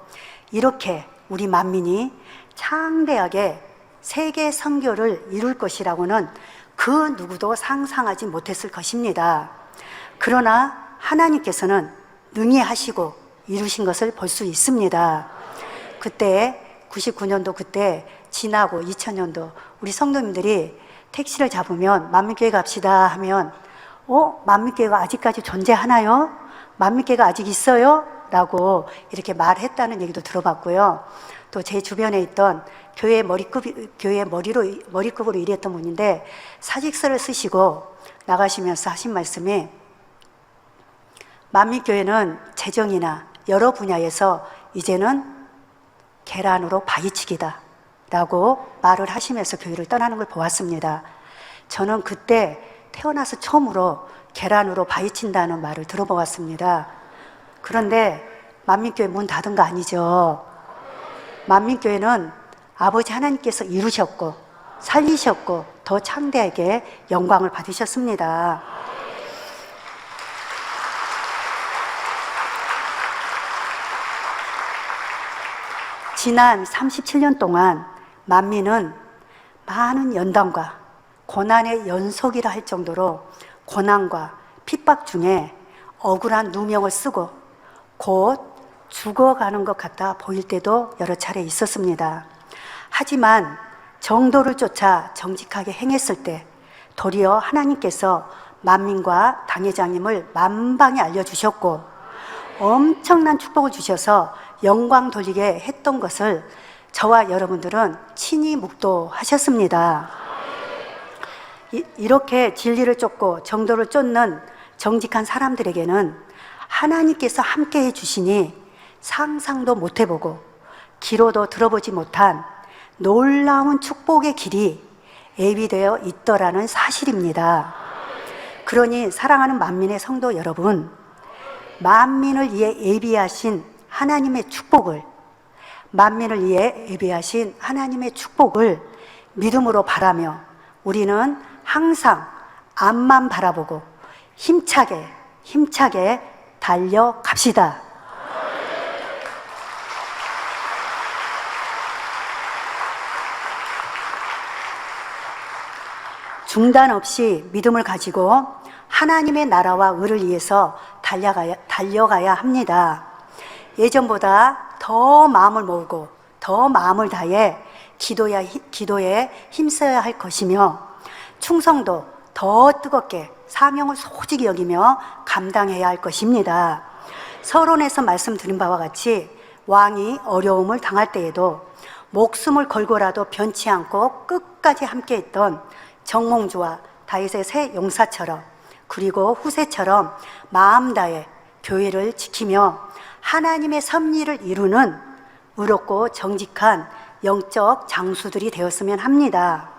이렇게 우리 만민이 창대하게 세계 선교를 이룰 것이라고는 그 누구도 상상하지 못했을 것입니다. 그러나 하나님께서는 능히 하시고 이루신 것을 볼 수 있습니다. 그때 99년도 그때 지나고 2000년도 우리 성도님들이 택시를 잡으면 만민교회 갑시다 하면 만민교회가 아직까지 존재하나요? 만민교회가 아직 있어요? 라고 이렇게 말했다는 얘기도 들어봤고요. 또 제 주변에 있던 교회 머리급으로 일했던 분인데 사직서를 쓰시고 나가시면서 하신 말씀이 만민교회는 재정이나 여러 분야에서 이제는 계란으로 바위치기다 라고 말을 하시면서 교회를 떠나는 걸 보았습니다. 저는 그때 태어나서 처음으로 계란으로 바위친다는 말을 들어보았습니다. 그런데 만민교회 문 닫은 거 아니죠. 만민교회는 아버지 하나님께서 이루셨고 살리셨고 더 창대하게 영광을 받으셨습니다. 지난 37년 동안 만민은 많은 연단과 고난의 연속이라 할 정도로 고난과 핍박 중에 억울한 누명을 쓰고 곧 죽어가는 것 같아 보일 때도 여러 차례 있었습니다. 하지만 정도를 쫓아 정직하게 행했을 때 도리어 하나님께서 만민과 당회장님을 만방에 알려주셨고 엄청난 축복을 주셔서 영광 돌리게 했던 것을 저와 여러분들은 친히 묵도하셨습니다. 이렇게 진리를 쫓고 정도를 쫓는 정직한 사람들에게는 하나님께서 함께 해주시니 상상도 못 해보고 귀로도 들어보지 못한 놀라운 축복의 길이 예비되어 있더라는 사실입니다. 그러니 사랑하는 만민의 성도 여러분, 만민을 위해 예비하신 하나님의 축복을, 만민을 위해 예비하신 하나님의 축복을 믿음으로 바라며 우리는 항상 앞만 바라보고 힘차게 달려갑시다. 중단 없이 믿음을 가지고 하나님의 나라와 의를 위해서 달려가야 합니다. 예전보다 더 마음을 모으고 더 마음을 다해 기도에 힘써야 할 것이며, 충성도 더 뜨겁게 사명을 소중히 여기며 감당해야 할 것입니다. 서론에서 말씀드린 바와 같이 왕이 어려움을 당할 때에도 목숨을 걸고라도 변치 않고 끝까지 함께했던 정몽주와 다윗의 세 용사처럼, 그리고 후세처럼 마음 다해 교회를 지키며 하나님의 섭리를 이루는 의롭고 정직한 영적 장수들이 되었으면 합니다.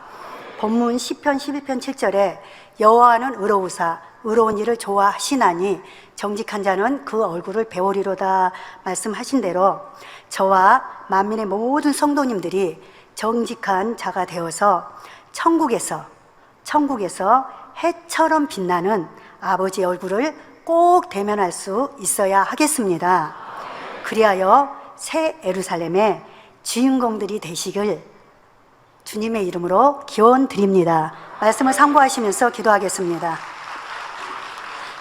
본문 시편 11편 7절에 여호와는 의로우사 의로운 일을 좋아하시나니 정직한 자는 그 얼굴을 배우리로다 말씀하신 대로, 저와 만민의 모든 성도님들이 정직한 자가 되어서 천국에서 해처럼 빛나는 아버지의 얼굴을 꼭 대면할 수 있어야 하겠습니다. 그리하여 새 예루살렘의 주인공들이 되시길 주님의 이름으로 기원 드립니다. 말씀을 상고하시면서 기도하겠습니다.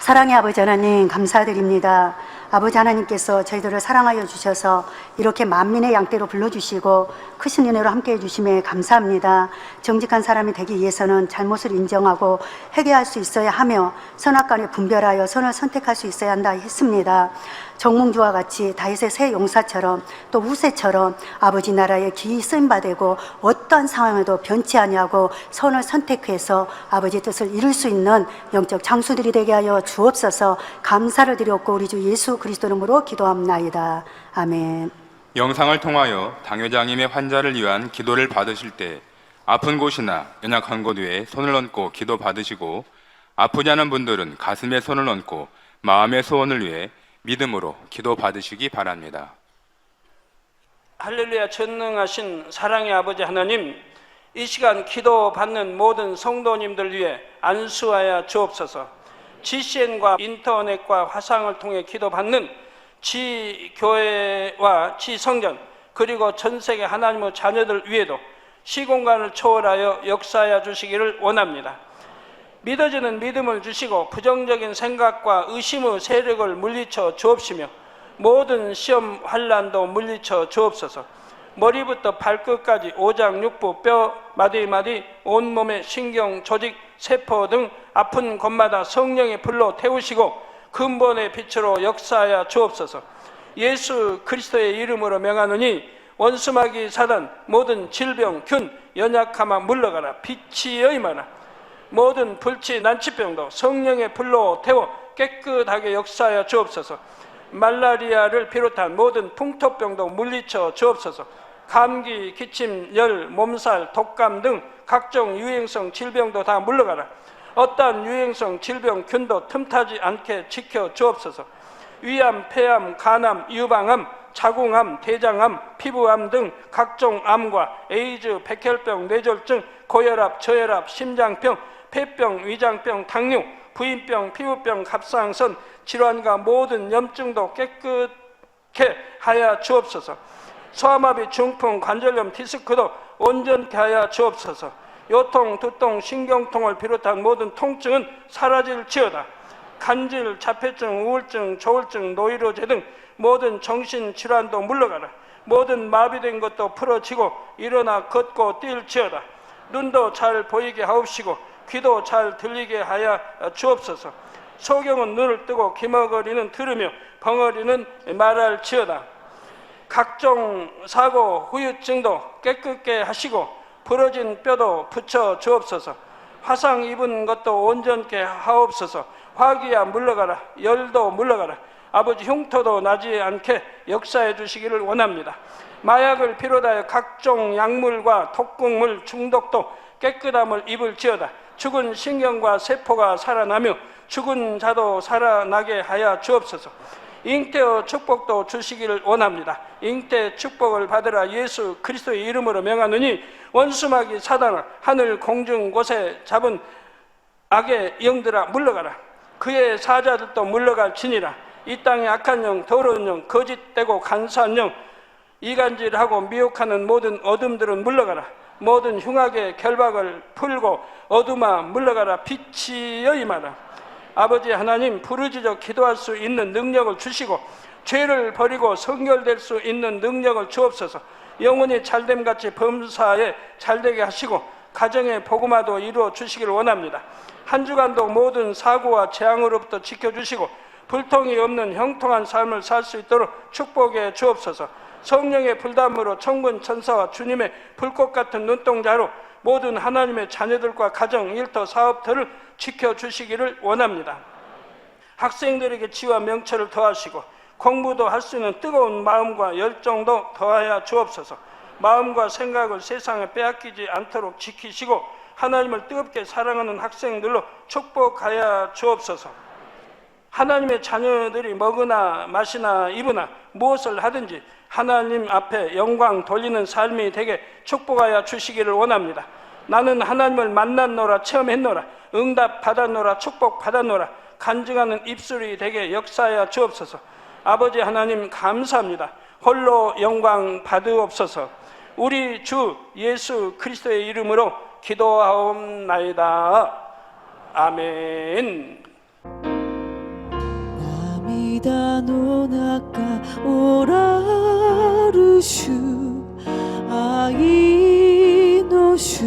사랑의 아버지 하나님, 감사드립니다. 아버지 하나님께서 저희들을 사랑하여 주셔서 이렇게 만민의 양떼로 불러주시고 크신 은혜로 함께해 주심에 감사합니다. 정직한 사람이 되기 위해서는 잘못을 인정하고 회개할 수 있어야 하며 선악간에 분별하여 선을 선택할 수 있어야 한다 했습니다. 정몽주와 같이 다윗의 세 용사처럼 또 후세처럼 아버지 나라에 기이 쓰임받고 어떠한 상황에도 변치 아니하고 선을 선택해서 아버지 뜻을 이룰 수 있는 영적 장수들이 되게 하여 주옵소서. 감사를 드렸고 우리 주 예수 그리스도 이름으로 기도합나이다. 아멘. 영상을 통하여 당회장님의 환자를 위한 기도를 받으실 때 아픈 곳이나 연약한 곳 위에 손을 얹고 기도 받으시고, 아프지 않은 분들은 가슴에 손을 얹고 마음의 소원을 위해 믿음으로 기도 받으시기 바랍니다. 할렐루야. 전능하신 사랑의 아버지 하나님, 이 시간 기도 받는 모든 성도님들 위해 안수하여 주옵소서. GCN과 인터넷과 화상을 통해 기도 받는 지교회와 지성전, 그리고 전세계 하나님의 자녀들 위에도 시공간을 초월하여 역사하여 주시기를 원합니다. 믿어지는 믿음을 주시고 부정적인 생각과 의심의 세력을 물리쳐 주옵시며 모든 시험 환난도 물리쳐 주옵소서. 머리부터 발끝까지 오장육부 뼈 마디마디 온몸의 신경 조직 세포 등 아픈 곳마다 성령의 불로 태우시고 근본의 빛으로 역사하여 주옵소서. 예수 그리스도의 이름으로 명하노니 원수마귀 사단 모든 질병 균 연약함아 물러가라. 빛이 임하라. 모든 불치 난치병도 성령의 불로 태워 깨끗하게 역사하여 주옵소서. 말라리아를 비롯한 모든 풍토병도 물리쳐 주옵소서. 감기, 기침, 열, 몸살, 독감 등 각종 유행성 질병도 다 물러가라. 어떠한 유행성 질병 균도 틈타지 않게 지켜 주옵소서. 위암, 폐암, 간암, 유방암, 자궁암, 대장암, 피부암 등 각종 암과 에이즈, 백혈병, 뇌졸중, 고혈압, 저혈압, 심장병, 폐병, 위장병, 당뇨, 부인병, 피부병, 갑상선 질환과 모든 염증도 깨끗게 하여 주옵소서. 소아마비, 중풍, 관절염, 디스크도 온전케 하여 주옵소서. 요통, 두통, 신경통을 비롯한 모든 통증은 사라질지어다. 간질, 자폐증, 우울증, 조울증, 노이로제 등 모든 정신질환도 물러가라. 모든 마비된 것도 풀어지고 일어나 걷고 뛸지어다. 눈도 잘 보이게 하옵시고 귀도 잘 들리게 하여 주옵소서. 소경은 눈을 뜨고 기머거리는 들으며 벙어리는 말할지어다. 각종 사고, 후유증도 깨끗게 하시고 부러진 뼈도 붙여 주옵소서. 화상 입은 것도 온전케 하옵소서. 화기야 물러가라. 열도 물러가라. 아버지 흉터도 나지 않게 역사해 주시기를 원합니다. 마약을 비롯하여 각종 약물과 독극물 중독도 깨끗함을 입을지어다. 죽은 신경과 세포가 살아나며 죽은 자도 살아나게 하여 주옵소서. 잉태의 축복도 주시기를 원합니다. 잉태 축복을 받으라. 예수 그리스도의 이름으로 명하노니 원수마귀 사단아 하늘 공중 곳에 잡은 악의 영들아 물러가라. 그의 사자들도 물러갈지니라. 이 땅의 악한 영, 더러운 영, 거짓되고 간사한 영, 이간질하고 미혹하는 모든 어둠들은 물러가라. 모든 흉악의 결박을 풀고 어둠아 물러가라, 빛이여 임하라. 아버지 하나님, 부르짖어 기도할 수 있는 능력을 주시고 죄를 버리고 성결될 수 있는 능력을 주옵소서. 영혼이 잘됨같이 범사에 잘되게 하시고 가정의 복음화도 이루어 주시길 원합니다. 한 주간도 모든 사고와 재앙으로부터 지켜주시고 불통이 없는 형통한 삶을 살 수 있도록 축복해 주옵소서. 성령의 불담으로 천군 천사와 주님의 불꽃 같은 눈동자로 모든 하나님의 자녀들과 가정, 일터, 사업터를 지켜주시기를 원합니다. 학생들에게 지와 명철을 더하시고 공부도 할 수 있는 뜨거운 마음과 열정도 더하여 주옵소서. 마음과 생각을 세상에 빼앗기지 않도록 지키시고 하나님을 뜨겁게 사랑하는 학생들로 축복하여 주옵소서. 하나님의 자녀들이 먹으나 마시나 입으나 무엇을 하든지 하나님 앞에 영광 돌리는 삶이 되게 축복하여 주시기를 원합니다. 나는 하나님을 만났노라, 체험했노라, 응답 받았노라, 축복 받았노라, 간증하는 입술이 되게 역사하여 주옵소서. 아버지 하나님 감사합니다. 홀로 영광 받으옵소서. 우리 주 예수 그리스도의 이름으로 기도하옵나이다. 아멘. 涙の中おらる主、愛の主、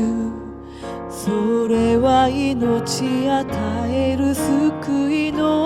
それは命与える救いの